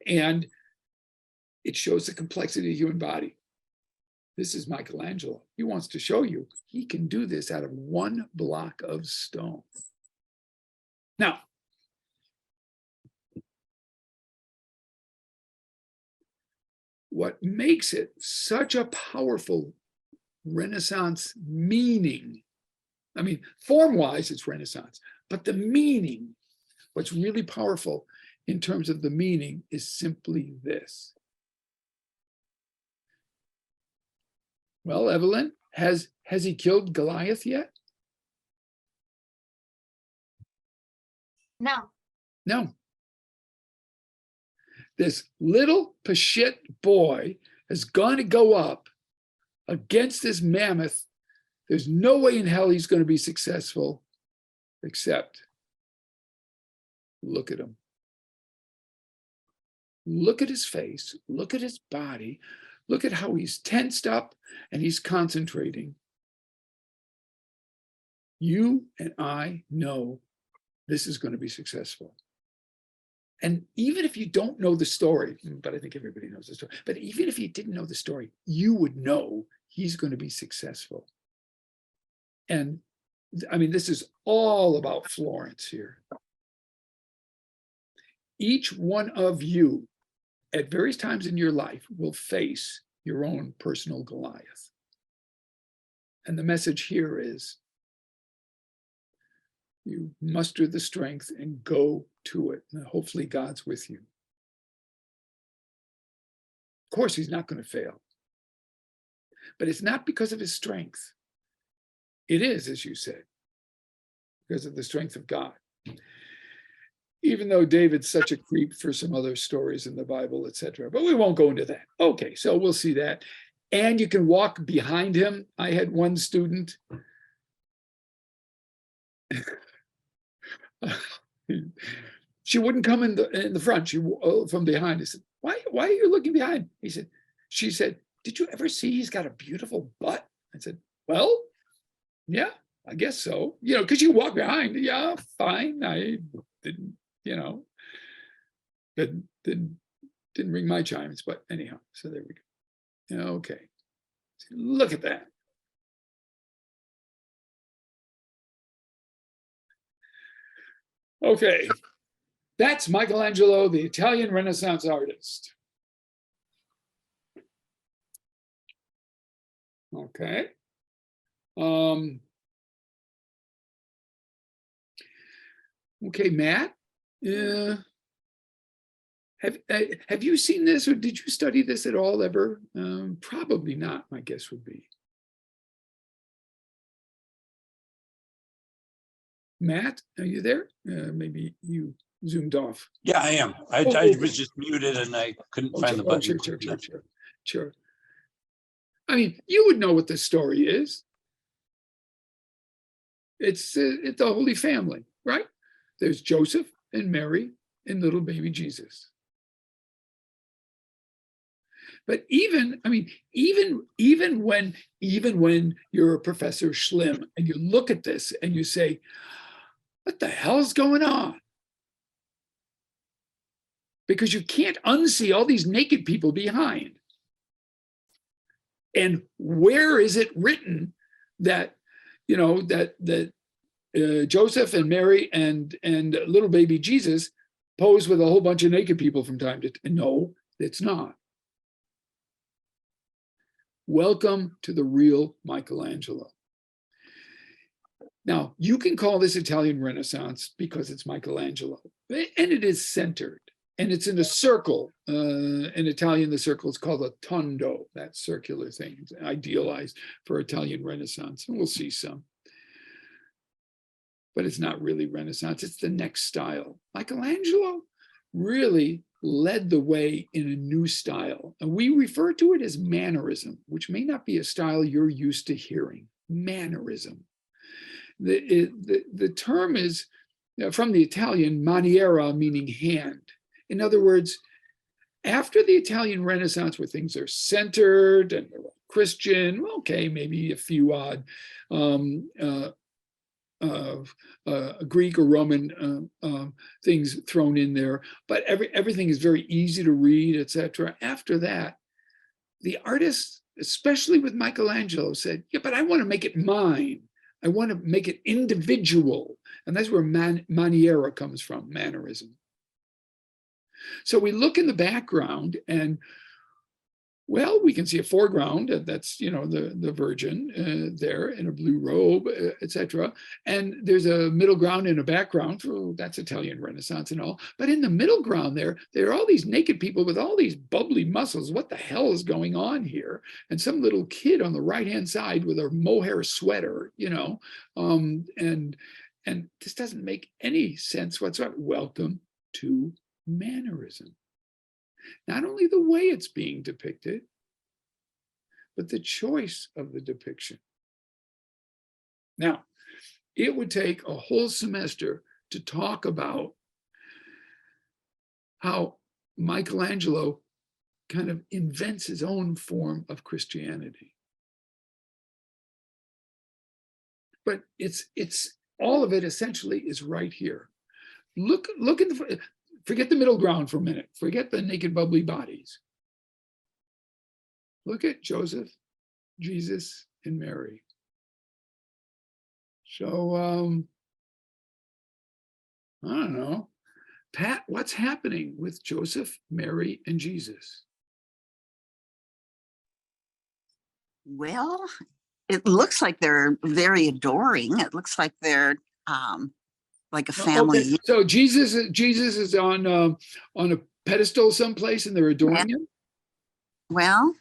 and it shows the complexity of the human body. This is Michelangelo. He wants to show you he can do this out of one block of stone. Now, what makes it such a powerful Renaissance meaning, I mean, form-wise, it's Renaissance, but the meaning, what's really powerful in terms of the meaning is simply this. Well, Evelyn, has he killed Goliath yet? No. No. This little Pashit boy is going to go up against this mammoth. There's no way in hell he's going to be successful, except look at him. Look at his face. Look at his body. Look at how he's tensed up and he's concentrating. You and I know this is going to be successful. And even if you don't know the story, but I think everybody knows the story, but even if you didn't know the story, you would know he's going to be successful. And I mean, this is all about Florence here. Each one of you at various times in your life will face your own personal Goliath. And the message here is you muster the strength and go to it. And hopefully God's with you. Of course, he's not going to fail. But it's not because of his strength. It is, as you said, because of the strength of God. Even though David's such a creep for some other stories in the Bible, etc. But we won't go into that. Okay, so we'll see that. And you can walk behind him. I had one student. She wouldn't come in the front. She from behind. I said, why are you looking behind? She said, did you ever see he's got a beautiful butt? I said, well, yeah, I guess so. Because you walk behind. Yeah, fine. I didn't, didn't ring my chimes, but anyhow, so there we go. Okay, look at that. Okay, that's Michelangelo, the Italian Renaissance artist. Okay. Okay, Matt. Have you seen this, or did you study this at all ever? Probably not, my guess would be. Matt, are you there? Maybe you zoomed off. Yeah, I am. I was just muted and I couldn't find the button. Sure. I mean, you would know what this story is. It's the Holy Family, right? There's Joseph and Mary and little baby Jesus. But even when you're a Professor Schlim and you look at this and you say, what the hell's going on? Because you can't unsee all these naked people behind. And where is it written that, Joseph and Mary and little baby Jesus pose with a whole bunch of naked people from time to time? No, it's not. welcome to the real Michelangelo. Now, you can call this Italian Renaissance because it's Michelangelo, and it is centered, and it's in a circle. In Italian, the circle is called a tondo, that circular thing, idealized for Italian Renaissance, and we'll see some. But it's not really Renaissance, it's the next style. Michelangelo really led the way in a new style, and we refer to it as mannerism, which may not be a style you're used to hearing. Mannerism. The term is from the Italian maniera, meaning hand. In other words, after the Italian Renaissance, where things are centered and they're Christian, okay, maybe a few odd Greek or Roman things thrown in there, but everything is very easy to read, etc. After that, the artists, especially with Michelangelo, said, yeah, but I want to make it mine. I want to make it individual. And that's where maniera comes from, mannerism. So we look in the background and, well, we can see a foreground, that's, the Virgin there in a blue robe, etc. And there's a middle ground and a background. Oh, that's Italian Renaissance and all. But in the middle ground there are all these naked people with all these bubbly muscles. What the hell is going on here? And some little kid on the right-hand side with a mohair sweater, and this doesn't make any sense whatsoever. Welcome to mannerism. Not only the way it's being depicted, but the choice of the depiction. Now, it would take a whole semester to talk about how Michelangelo kind of invents his own form of Christianity. But it's all of it essentially is right here. Look at the, forget the middle ground for a minute. Forget the naked, bubbly bodies. Look at Joseph, Jesus, and Mary. So, I don't know. Pat, what's happening with Joseph, Mary, and Jesus? Well, it looks like they're very adoring. It looks like they're like a family. Okay. So Jesus is on a pedestal someplace, and they're adoring him. Well,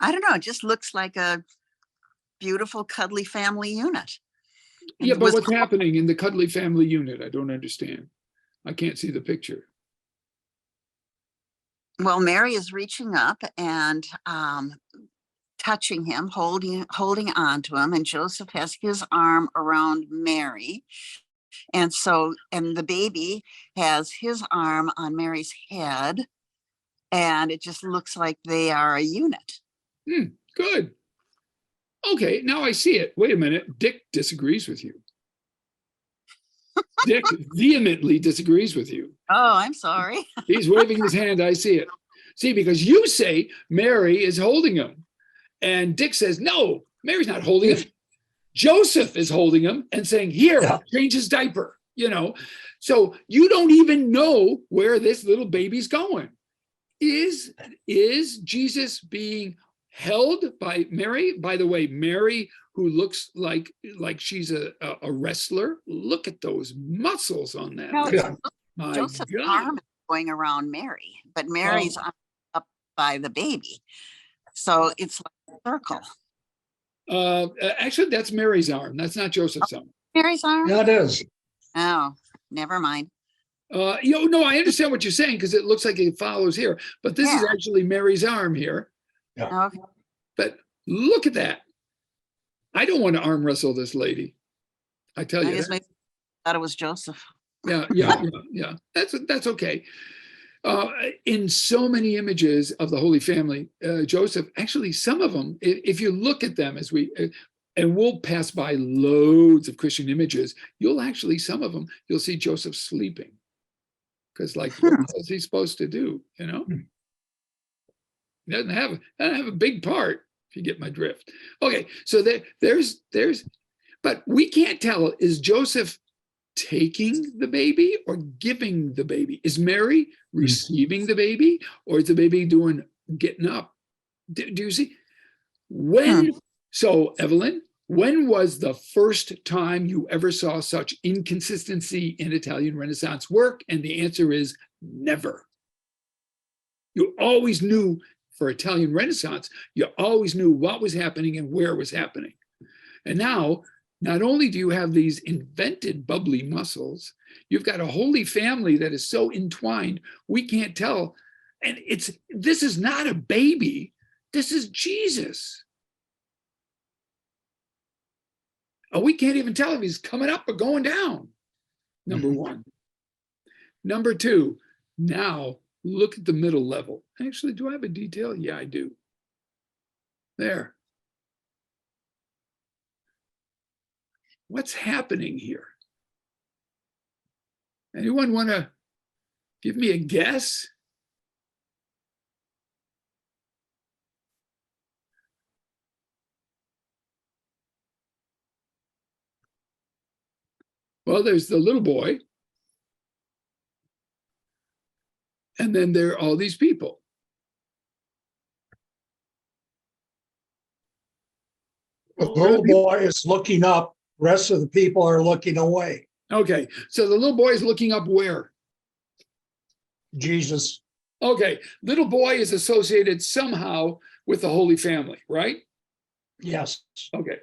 I don't know. It just looks like a beautiful, cuddly family unit. And Yeah, but what's happening in the cuddly family unit? I don't understand. I can't see the picture. Well, Mary is reaching up and touching him, holding on to him, and Joseph has his arm around Mary. And the baby has his arm on Mary's head, and it just looks like they are a unit. Good. Okay, now I see it. Wait a minute. Dick disagrees with you. Dick vehemently disagrees with you. Oh, I'm sorry. He's waving his hand. I see it. See, because you say Mary is holding him. And Dick says, no, Mary's not holding him. Joseph is holding him and saying, here, change his diaper, So you don't even know where this little baby's going. Is Jesus being held by Mary? By the way, Mary, who looks like she's a wrestler. Look at those muscles on that. No, My Joseph's God. arm is going around Mary, but Mary's up by the baby. So it's like a circle. Actually, that's Mary's arm. That's not Joseph's arm. Mary's arm? Yeah, it is. Oh, never mind. No, I understand what you're saying because it looks like it follows here, but this is actually Mary's arm here. Okay. But look at that. I don't want to arm wrestle this lady. I tell you. I thought it was Joseph. Yeah. That's okay. In so many images of the Holy Family, Joseph, actually, some of them, if you look at them and we'll pass by loads of Christian images, some of them, you'll see Joseph sleeping. Because what is he supposed to do, He doesn't have a big part, if you get my drift. Okay, so but we can't tell, is Joseph taking the baby or giving the baby? Is Mary receiving the baby, or is the baby getting up Do you see? When, so Evelyn, when was the first time you ever saw such inconsistency in Italian Renaissance work? And the answer is never. You always knew for Italian Renaissance, you always knew what was happening and where it was happening. And now, not only do you have these invented bubbly muscles, you've got a Holy Family that is so entwined, we can't tell. And this is not a baby, this is Jesus. We can't even tell if he's coming up or going down, number one. Number two, now look at the middle level. Actually, do I have a detail? Yeah, I do. There. What's happening here? Anyone want to give me a guess? Well, there's the little boy. And then there are all these people. The little boy is looking up, rest of the people are looking away. Okay, so the little boy is looking up where? Jesus. Okay, little boy is associated somehow with the Holy Family, right? Yes. Okay,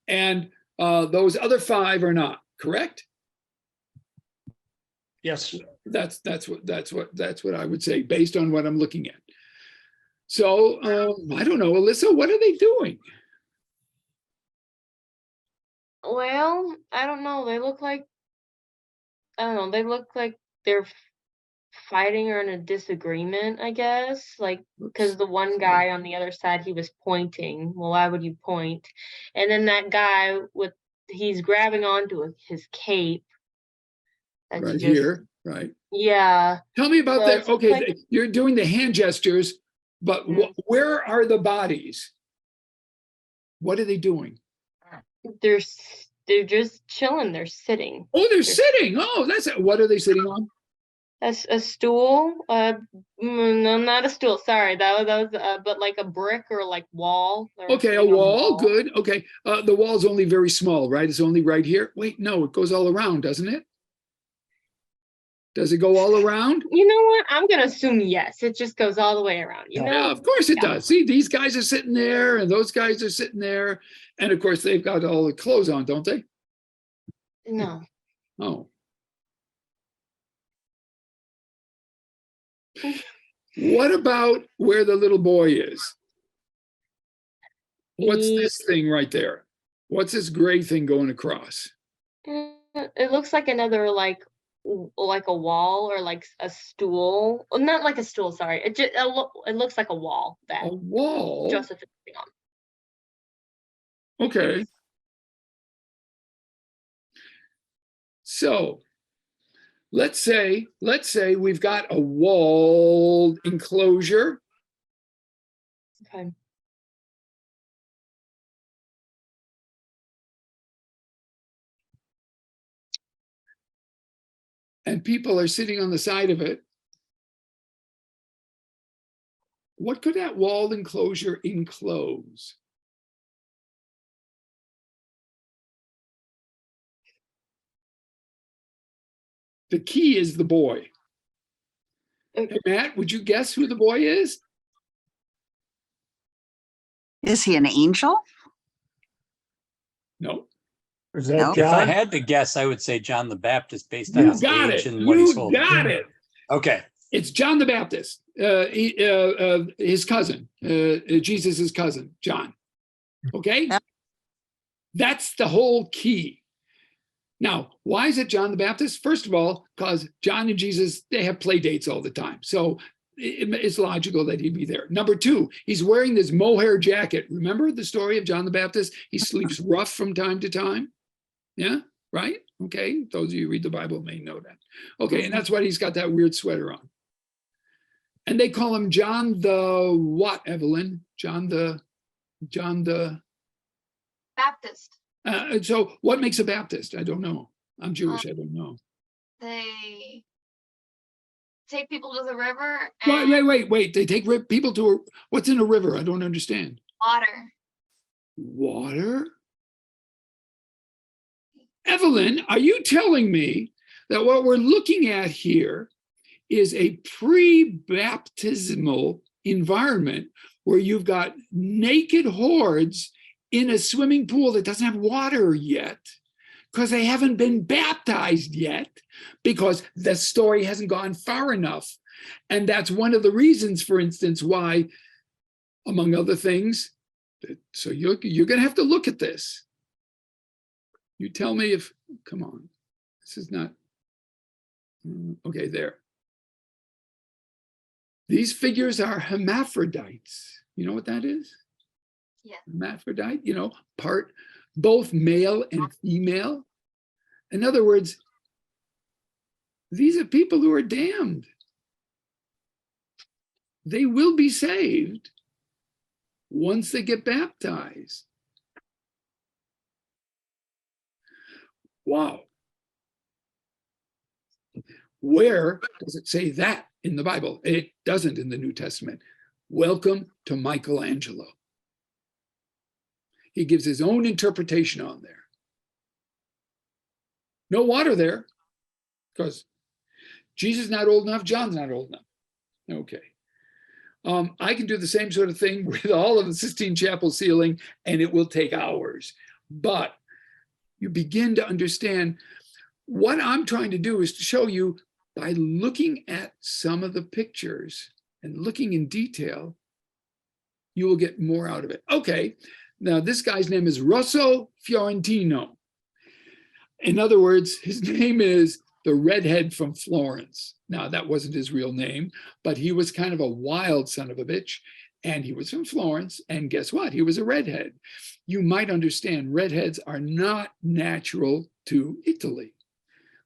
and those other five are not, correct? Yes. That's what I would say based on what I'm looking at. So I don't know, Alyssa, what are they doing? Well, I don't know. They look like, I don't know. They look like they're fighting or in a disagreement, I guess. Like, because the one guy on the other side, he was pointing. Well, why would you point? And then that guy he's grabbing onto his cape. That Right you just, here, right? yeah. Tell me about So that. it's Okay, like- you're doing the hand gestures, but where are the bodies? What are they doing? They're just chilling. They're sitting. Oh, they're sitting. Oh, that's it. What are they sitting on? That's a stool. No, not a stool. Sorry, that was but like a brick or like wall. They're Okay, a sitting on wall. Good. Okay, the wall's only very small, right? It's only right here. Wait, no, it goes all around, doesn't it? Does it go all around? You know what? I'm gonna assume yes. It just goes all the way around. You know? Yeah, of course it Yeah. does. See, these guys are sitting there, and those guys are sitting there, and of course they've got all the clothes on, don't they? No. Oh. What about where the little boy is? What's this thing right there? What's this gray thing going across? It looks like another like a wall or like a stool. Well, not like a stool. Sorry. It looks like a wall that A wall? Joseph is sitting on. Okay. So let's say we've got a walled enclosure. Okay. And people are sitting on the side of it. What could that walled enclosure enclose? The key is the boy. Hey, Matt, would you guess who the boy is? Is he an angel? No. Is that Nope. If I John? had to guess, I would say John the Baptist based on You his got age it. and what he's You holding. got it. Okay. It's John the Baptist, his cousin, Jesus's cousin, John. Okay? Yep. That's the whole key. Now, why is it John the Baptist? First of all, because John and Jesus, they have play dates all the time. So it's logical that he'd be there. Number two, he's wearing this mohair jacket. Remember the story of John the Baptist? He sleeps rough from time to time. Yeah, right? Okay, those of you who read the Bible may know that. Okay, and that's why he's got that weird sweater on. And they call him John the what, Evelyn? John the Baptist. so what makes a Baptist? I don't know. I'm Jewish, I don't know. They take people to the river Wait, and wait. They take people to what's in a river? I don't understand. water. Water? Evelyn, are you telling me that what we're looking at here is a pre-baptismal environment where you've got naked hordes in a swimming pool that doesn't have water yet because they haven't been baptized yet because the story hasn't gone far enough? And that's one of the reasons, for instance, why, among other things, so you're going to have to look at this. You tell me if, come on, this is not, okay, there. These figures are hermaphrodites. You know what that is? Yeah. Hermaphrodite, part, both male and female. In other words, these are people who are damned. They will be saved once they get baptized. Wow. Where does it say that in the Bible? It doesn't in the New Testament. Welcome to Michelangelo. He gives his own interpretation on there. No water there because Jesus is not old enough, John's not old enough. Okay. I can do the same sort of thing with all of the Sistine Chapel ceiling, and it will take hours. But you begin to understand what I'm trying to do is to show you by looking at some of the pictures and looking in detail, you will get more out of it. Okay, now this guy's name is Rosso Fiorentino. In other words, his name is the redhead from Florence. Now, that wasn't his real name, but he was kind of a wild son of a bitch, and he was from Florence, and guess what? He was a redhead. You might understand redheads are not natural to Italy.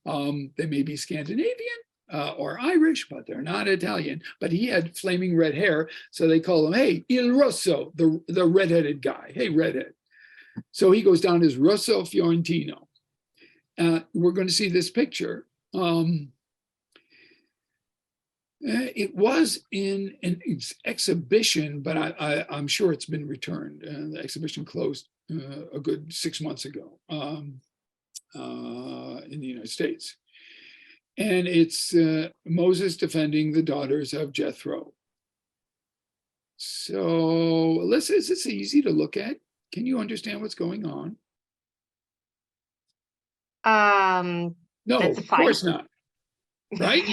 They may be Scandinavian or Irish, but they're not Italian. But he had flaming red hair, so they call him, hey, Il Rosso, the redheaded guy. Hey, redhead. So he goes down as Rosso Fiorentino. We're going to see this picture. It was in an exhibition, but I'm sure it's been returned. The exhibition closed a good 6 months ago in the United States. And it's Moses defending the daughters of Jethro. So, Alyssa, is this easy to look at? Can you understand what's going on? No, That's a of course fight. not. Right?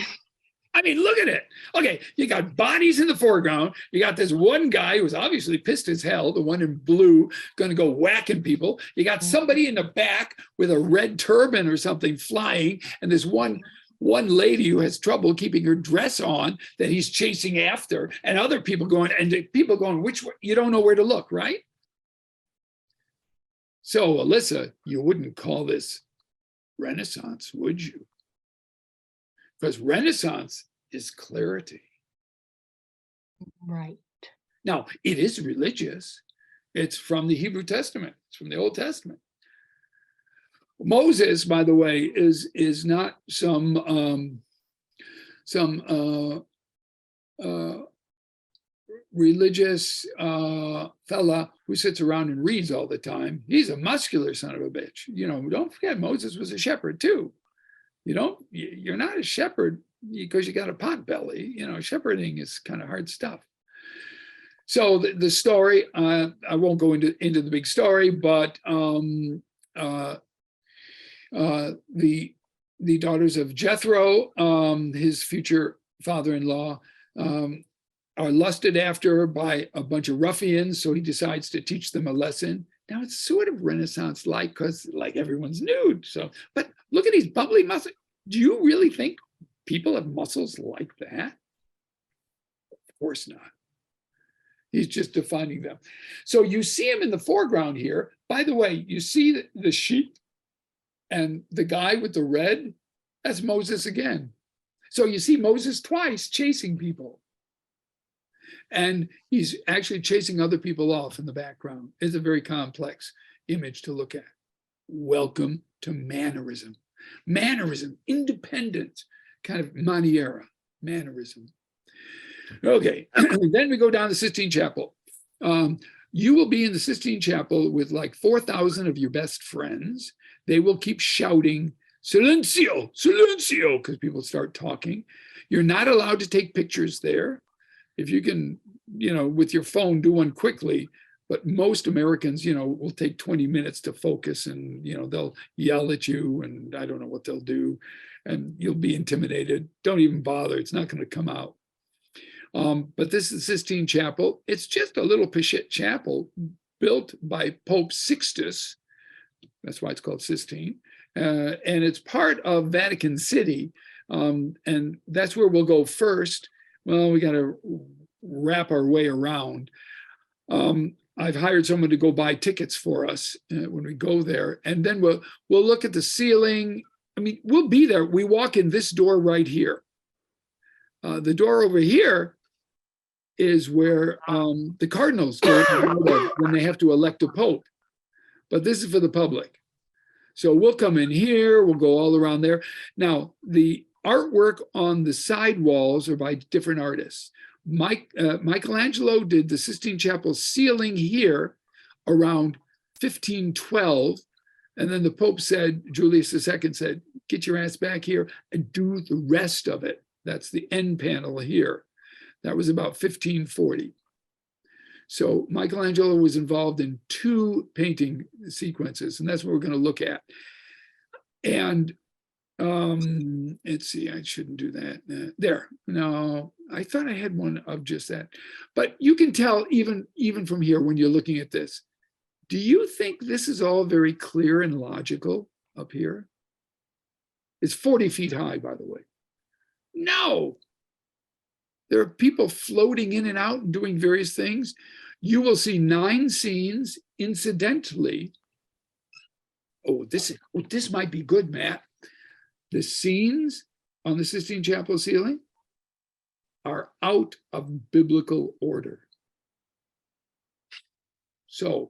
I mean, look at it. Okay, you got bodies in the foreground. You got this one guy who's obviously pissed as hell, the one in blue, going to go whacking people. You got somebody in the back with a red turban or something flying, and this one lady who has trouble keeping her dress on that he's chasing after, and other people going, which way? You don't know where to look, right? So, Alyssa, you wouldn't call this Renaissance, would you? Because Renaissance is clarity. Right. Now, it is religious. It's from the Hebrew Testament. It's from the Old Testament. Moses, by the way, is not some religious fella who sits around and reads all the time. He's a muscular son of a bitch. Don't forget Moses was a shepherd too. You're not a shepherd because you got a pot belly. Shepherding is kind of hard stuff. So the story, I won't go into the big story, but the daughters of Jethro, his future father-in-law, are lusted after by a bunch of ruffians, so he decides to teach them a lesson. Now it's sort of Renaissance-like because everyone's nude. So, but look at these bubbly muscles. Do you really think people have muscles like that? Of course not. He's just defining them. So you see him in the foreground here. By the way, you see the sheep and the guy with the red, that's Moses again. So you see Moses twice chasing people. And he's actually chasing other people off in the background. It's a very complex image to look at. Welcome to mannerism. Mannerism, independent, kind of maniera. mannerism. Okay, then we go down to Sistine Chapel. You will be in the Sistine Chapel with like 4,000 of your best friends. They will keep shouting, "Silencio, silencio," because people start talking. You're not allowed to take pictures there. If you can, with your phone, do one quickly. But most Americans, will take 20 minutes to focus, and, they'll yell at you, and I don't know what they'll do, and you'll be intimidated. Don't even bother. It's not going to come out. But this is Sistine Chapel. It's just a little Pichet chapel built by Pope Sixtus. That's why it's called Sistine. And it's part of Vatican City. And that's where we'll go first. Well, we got to wrap our way around. I've hired someone to go buy tickets for us when we go there. And then we'll look at the ceiling. I mean, we'll be there. We walk in this door right here. The door over here is where the cardinals go when they have to elect a pope. But this is for the public. So we'll come in here, we'll go all around there. Now, the artwork on the side walls are by different artists. Michelangelo did the Sistine Chapel ceiling here around 1512. And then the Pope said, Julius II said, get your ass back here and do the rest of it. That's the end panel here. That was about 1540. So Michelangelo was involved in 2 painting sequences, and that's what we're going to look at. And let's see, I shouldn't do that. There, no, I thought I had one of just that. But you can tell even from here when you're looking at this. Do you think this is all very clear and logical up here? It's 40 feet high, by the way. No. There are people floating in and out and doing various things. You will see 9 scenes incidentally. Oh, this might be good, Matt. The scenes on the Sistine Chapel ceiling are out of biblical order. So,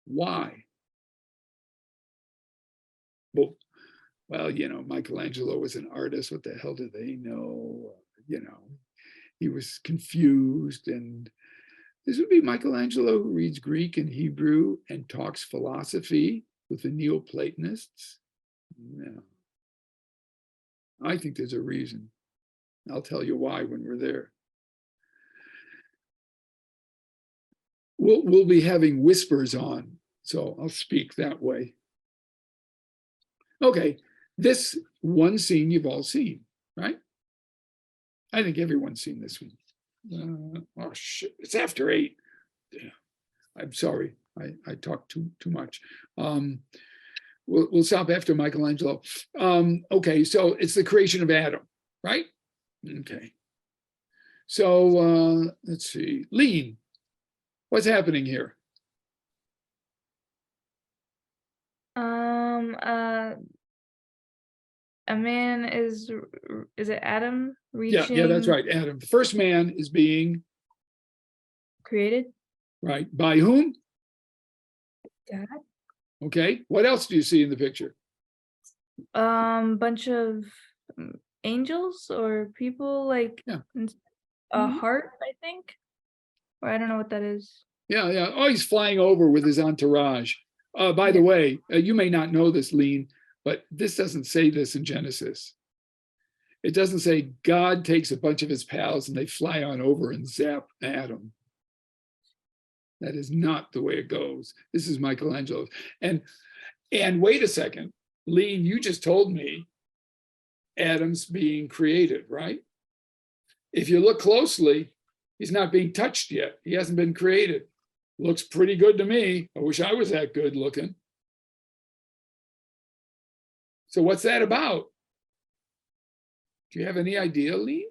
why? Well, Michelangelo was an artist. What the hell do they know? He was confused, and this would be Michelangelo, who reads Greek and Hebrew and talks philosophy with the Neoplatonists. No. I think there's a reason. I'll tell you why when we're there. We'll be having whispers on, so I'll speak that way. Okay, this one scene you've all seen, right? I think everyone's seen this one. Oh shit! It's after 8. I'm sorry. I talked too much. We'll stop after Michelangelo. Okay, so it's the creation of Adam, right? Okay. So let's see. Lean, what's happening here? A man is it Adam reaching? Yeah, that's right. Adam. The first man is being created. Right. By whom? God. Okay. What else do you see in the picture? Bunch of angels or people, like a heart, I think. Or I don't know what that is. Yeah. Oh, he's flying over with his entourage. By the way, you may not know this, Lean, but this doesn't say this in Genesis. It doesn't say God takes a bunch of his pals and they fly on over and zap Adam. That is not the way it goes. This is Michelangelo. And wait a second, Lean, you just told me Adam's being created, right? If you look closely, he's not being touched yet. He hasn't been created. Looks pretty good to me. I wish I was that good looking. So what's that about? Do you have any idea, Lee?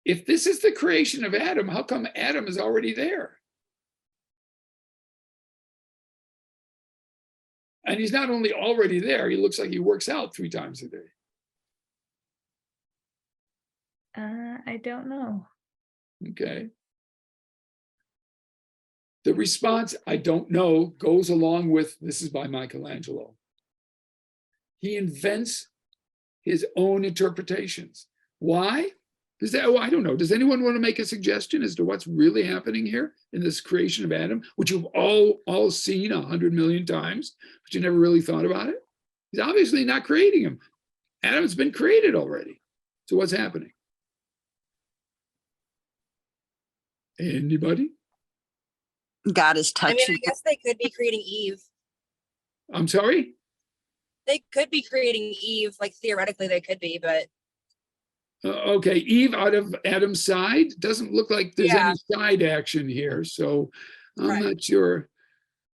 If this is the creation of Adam, how come Adam is already there? And he's not only already there, he looks like he works out 3 times a day. I don't know. Okay. The response, I don't know, goes along with, this is by Michelangelo. He invents his own interpretations. Why? Is that, oh, I don't know. Does anyone want to make a suggestion as to what's really happening here in this creation of Adam, which you've all seen 100 million times, but you never really thought about it? He's obviously not creating him. Adam's been created already. So what's happening? Anybody? God is I mean, touching. I guess they could be creating Eve. I'm sorry? They could be creating Eve, like theoretically they could be, but Okay, Eve out of Adam's side. Doesn't look like there's Yeah. any side action here, so I'm Right. not sure.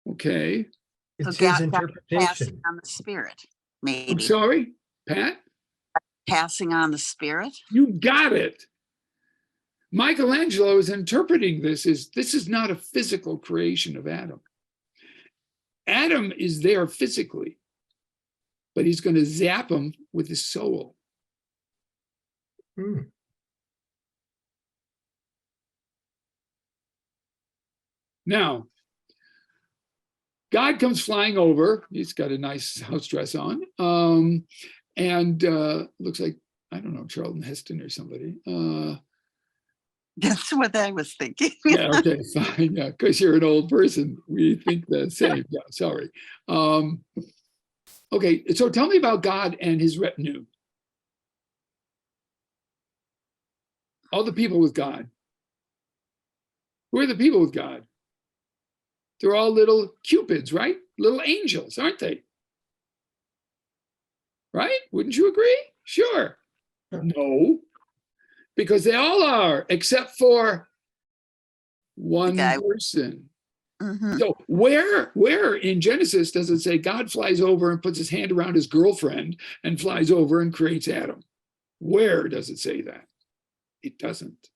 Okay, So It's his God passing interpretation. on the spirit, I'm maybe sorry, Pat. passing on the spirit. You got it. Michelangelo is interpreting this as this is not a physical creation of Adam. Adam is there physically, but he's going to zap him with his soul. Hmm. Now, God comes flying over. He's got a nice house dress on, and looks like, I don't know, Charlton Heston or somebody. That's what I was thinking. Yeah, okay, fine. Yeah, because you're an old person, we think the same. Yeah, sorry. Okay, so tell me about God and his retinue. All the people with God. Who are the people with God? They're all little cupids, right? Little angels, aren't they? Right? Wouldn't you agree? Sure. No, because they all are, except for one guy. person. Mhm. So where in Genesis does it say God flies over and puts his hand around his girlfriend and flies over and creates Adam? Where does it say that? It doesn't.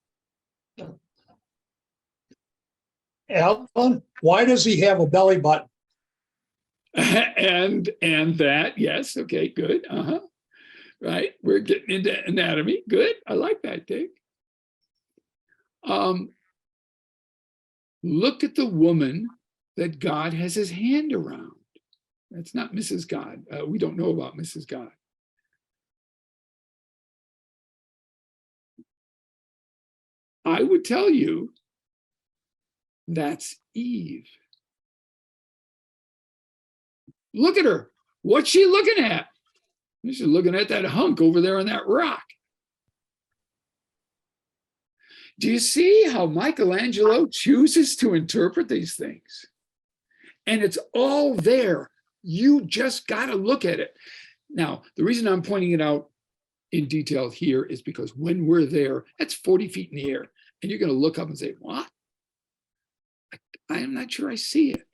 Alan, why does he have a belly button? and that, yes, okay, good. Right, we're getting into anatomy. Good, I like that, Dave. Look at the woman that God has his hand around. That's not Mrs. God. We don't know about Mrs. God. I would tell you that's Eve. Look at her. What's she looking at? She's looking at that hunk over there on that rock. Do you see how Michelangelo chooses to interpret these things? And it's all there. You just got to look at it. Now, the reason I'm pointing it out in detail here is because when we're there, that's 40 feet in the air. And you're going to look up and say, what? I am not sure I see it.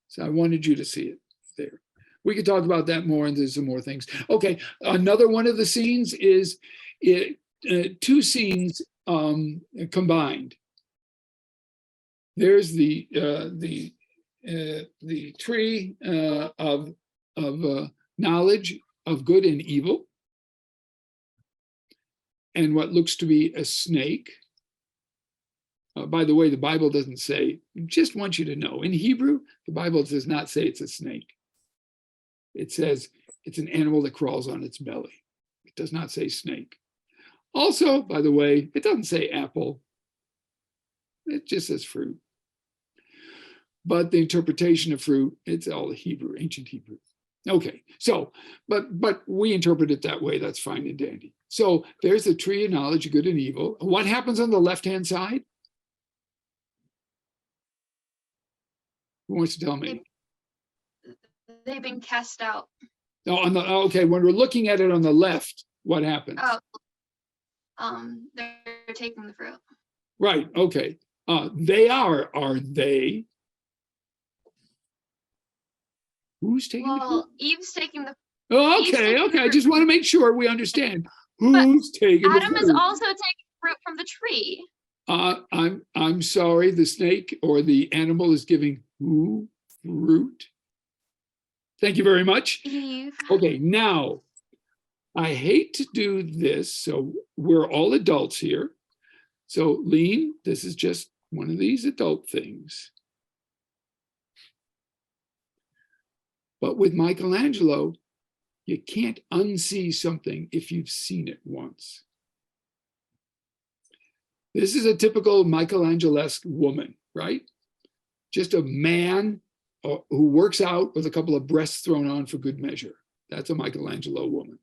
So I wanted you to see it there. We could talk about that more, and there's some more things. Okay, another one of the scenes is two scenes combined. There's the tree of knowledge of good and evil, and what looks to be a snake. By the way, the Bible doesn't say, just want you to know, in Hebrew, the Bible does not say it's a snake. It says it's an animal that crawls on its belly. It does not say snake. Also, by the way, it doesn't say apple. It just says fruit. But the interpretation of fruit, it's all Hebrew, ancient Hebrew. Okay, so, but we interpret it that way. That's fine and dandy. So there's the tree of knowledge of good and evil. What happens on the left-hand side? Who wants to tell me? They've been cast out. Oh, okay, when we're looking at it on the left, what happens? They're taking the fruit. Right, okay. They are they? Who's taking the fruit? Well, Eve's taking the Oh, Eve's okay, taking the okay. I fruit. just want to make sure we understand who's taking the Adam fruit. is also taking fruit from the tree. I'm sorry, the snake or the animal is giving who fruit? Thank you very much. Eve. Okay, now I hate to do this, so we're all adults here. So Lean, this is just one of these adult things. But with Michelangelo, You can't unsee something if you've seen it once. This is a typical Michelangelo-esque woman, right? Just a man who works out with a couple of breasts thrown on for good measure. That's a Michelangelo woman.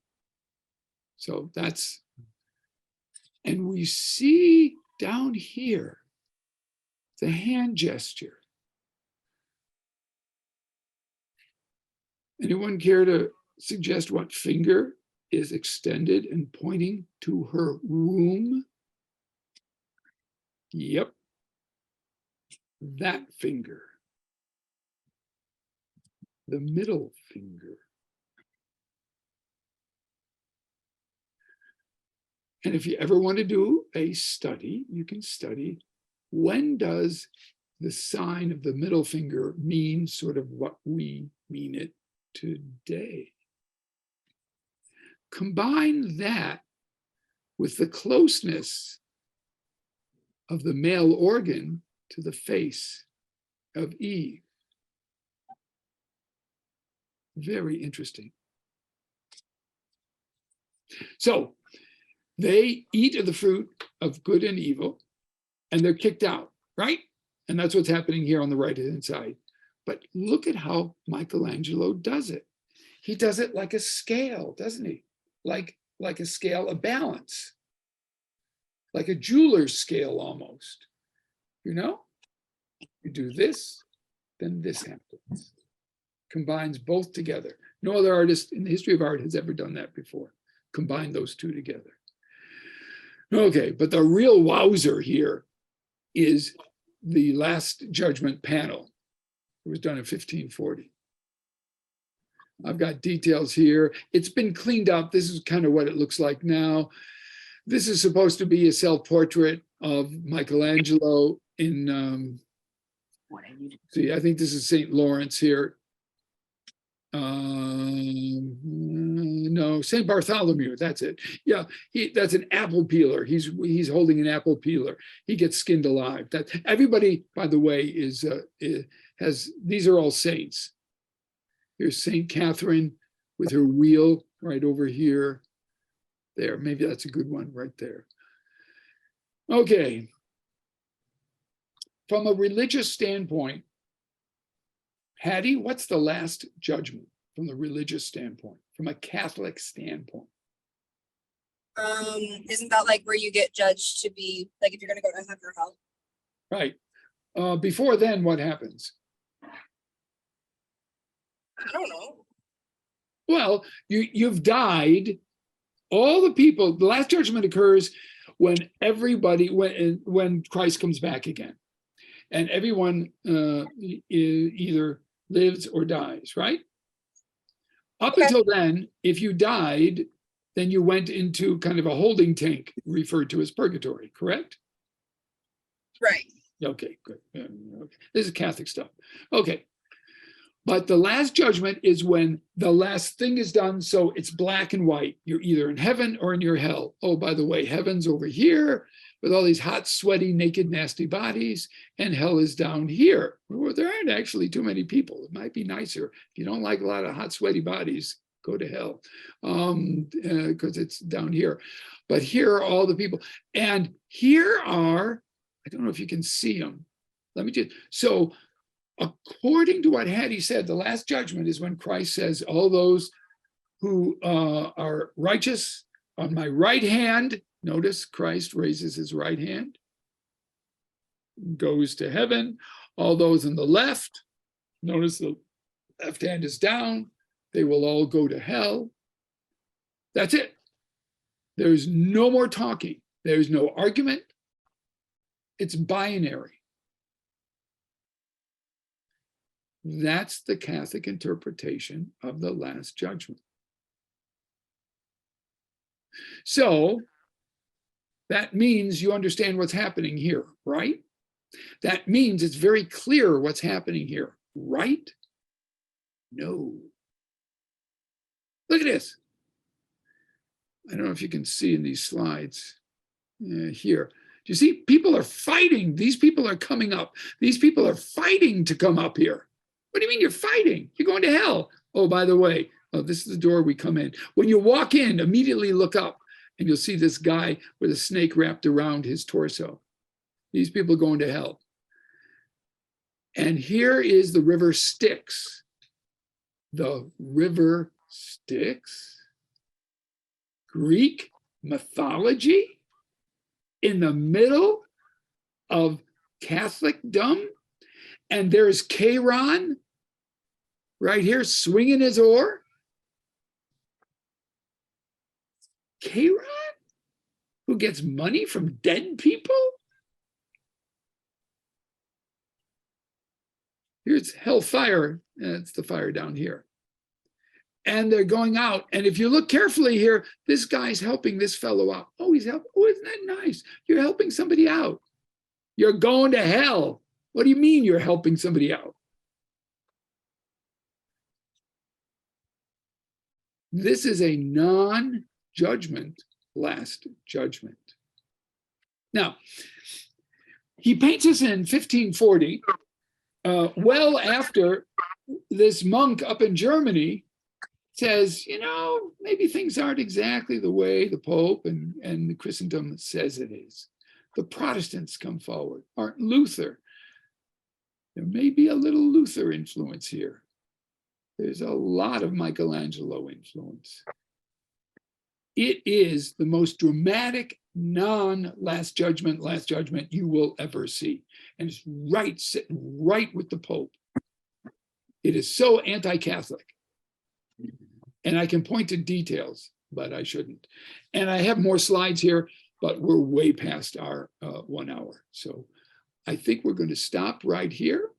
So that's, and we see down here the hand gesture. Anyone care to suggest what finger is extended and pointing to her womb? Yep, that finger, the middle finger. And if you ever want to do a study, you can study when does the sign of the middle finger mean sort of what we mean it today. Combine that with the closeness of the male organ to the face of Eve. Very interesting. So they eat of the fruit of good and evil, and they're kicked out, right? And that's what's happening here on the right-hand side. But look at how Michelangelo does it. He does it like a scale, doesn't he? Like a scale of balance, like a jeweler's scale almost. You know, you do this, then this happens. Combines both together. No other artist in the history of art has ever done that before. Combine those two together. Okay, but the real wowzer here is the Last Judgment panel. It was done in 1540. I've got details here. It's been cleaned up. This is kind of what it looks like now. This is supposed to be a self-portrait of Michelangelo in, see, I think this is St. Lawrence here. No, St. Bartholomew, that's it. Yeah, that's an apple peeler. He's holding an apple peeler. He gets skinned alive. That everybody, by the way, has, these are all saints. Here's St. Catherine with her wheel right over here. There, maybe that's a good one right there. Okay. From a religious standpoint, Hattie, what's the Last Judgment from the religious standpoint, from a Catholic standpoint? Isn't that like where you get judged to be, like if you're going to go to heaven or hell? Right. Before then, what happens? I don't know. Well, you've died. All the people, the Last Judgment occurs when everybody, when Christ comes back again. And everyone either lives or dies, right? Up until then, if you died, then you went into kind of a holding tank referred to as purgatory, correct? Right. Okay, good. Okay. This is Catholic stuff. Okay. But the Last Judgment is when the last thing is done, so it's black and white. You're either in heaven or in your hell. Oh, by the way, heaven's over here with all these hot, sweaty, naked, nasty bodies, and hell is down here. Well, there aren't actually too many people. It might be nicer. If you don't like a lot of hot, sweaty bodies, go to hell, because it's down here. But here are all the people. And here are, I don't know if you can see them. Let me just, so according to what Hattie said, the Last Judgment is when Christ says, all those who are righteous on my right hand, notice Christ raises his right hand, goes to heaven. All those on the left, notice the left hand is down, they will all go to hell. That's it. There's no more talking. There's no argument. It's binary. That's the Catholic interpretation of the Last Judgment. So that means you understand what's happening here, right? That means it's very clear what's happening here, right? No. Look at this. I don't know if you can see in these slides here. Do you see? People are fighting. These people are coming up. These people are fighting to come up here. What do you mean you're fighting? You're going to hell. Oh, by the way, This is the door we come in. When you walk in, immediately look up and you'll see this guy with a snake wrapped around his torso. These people going to hell. And here is the river Styx. The river Styx? Greek mythology in the middle of Catholicdom, and there's Charon right here swinging his oar. Charon, who gets money from dead people? Here's hellfire. That's the fire down here. And they're going out. And if you look carefully here, this guy's helping this fellow out. Oh, he's helping. Oh, isn't that nice? You're helping somebody out. You're going to hell. What do you mean you're helping somebody out? This is a non-judgment last judgment. Now, he paints us in 1540, well after this monk up in Germany says, you know, maybe things aren't exactly the way the Pope and the Christendom says it is. The Protestants come forward, Martin Luther. There may be a little Luther influence here. There's a lot of Michelangelo influence. It is the most dramatic non-last judgment you will ever see. And it's right, sitting right with the Pope. It is so anti-Catholic. And I can point to details, but I shouldn't. And I have more slides here, but we're way past our 1 hour. So I think we're going to stop right here.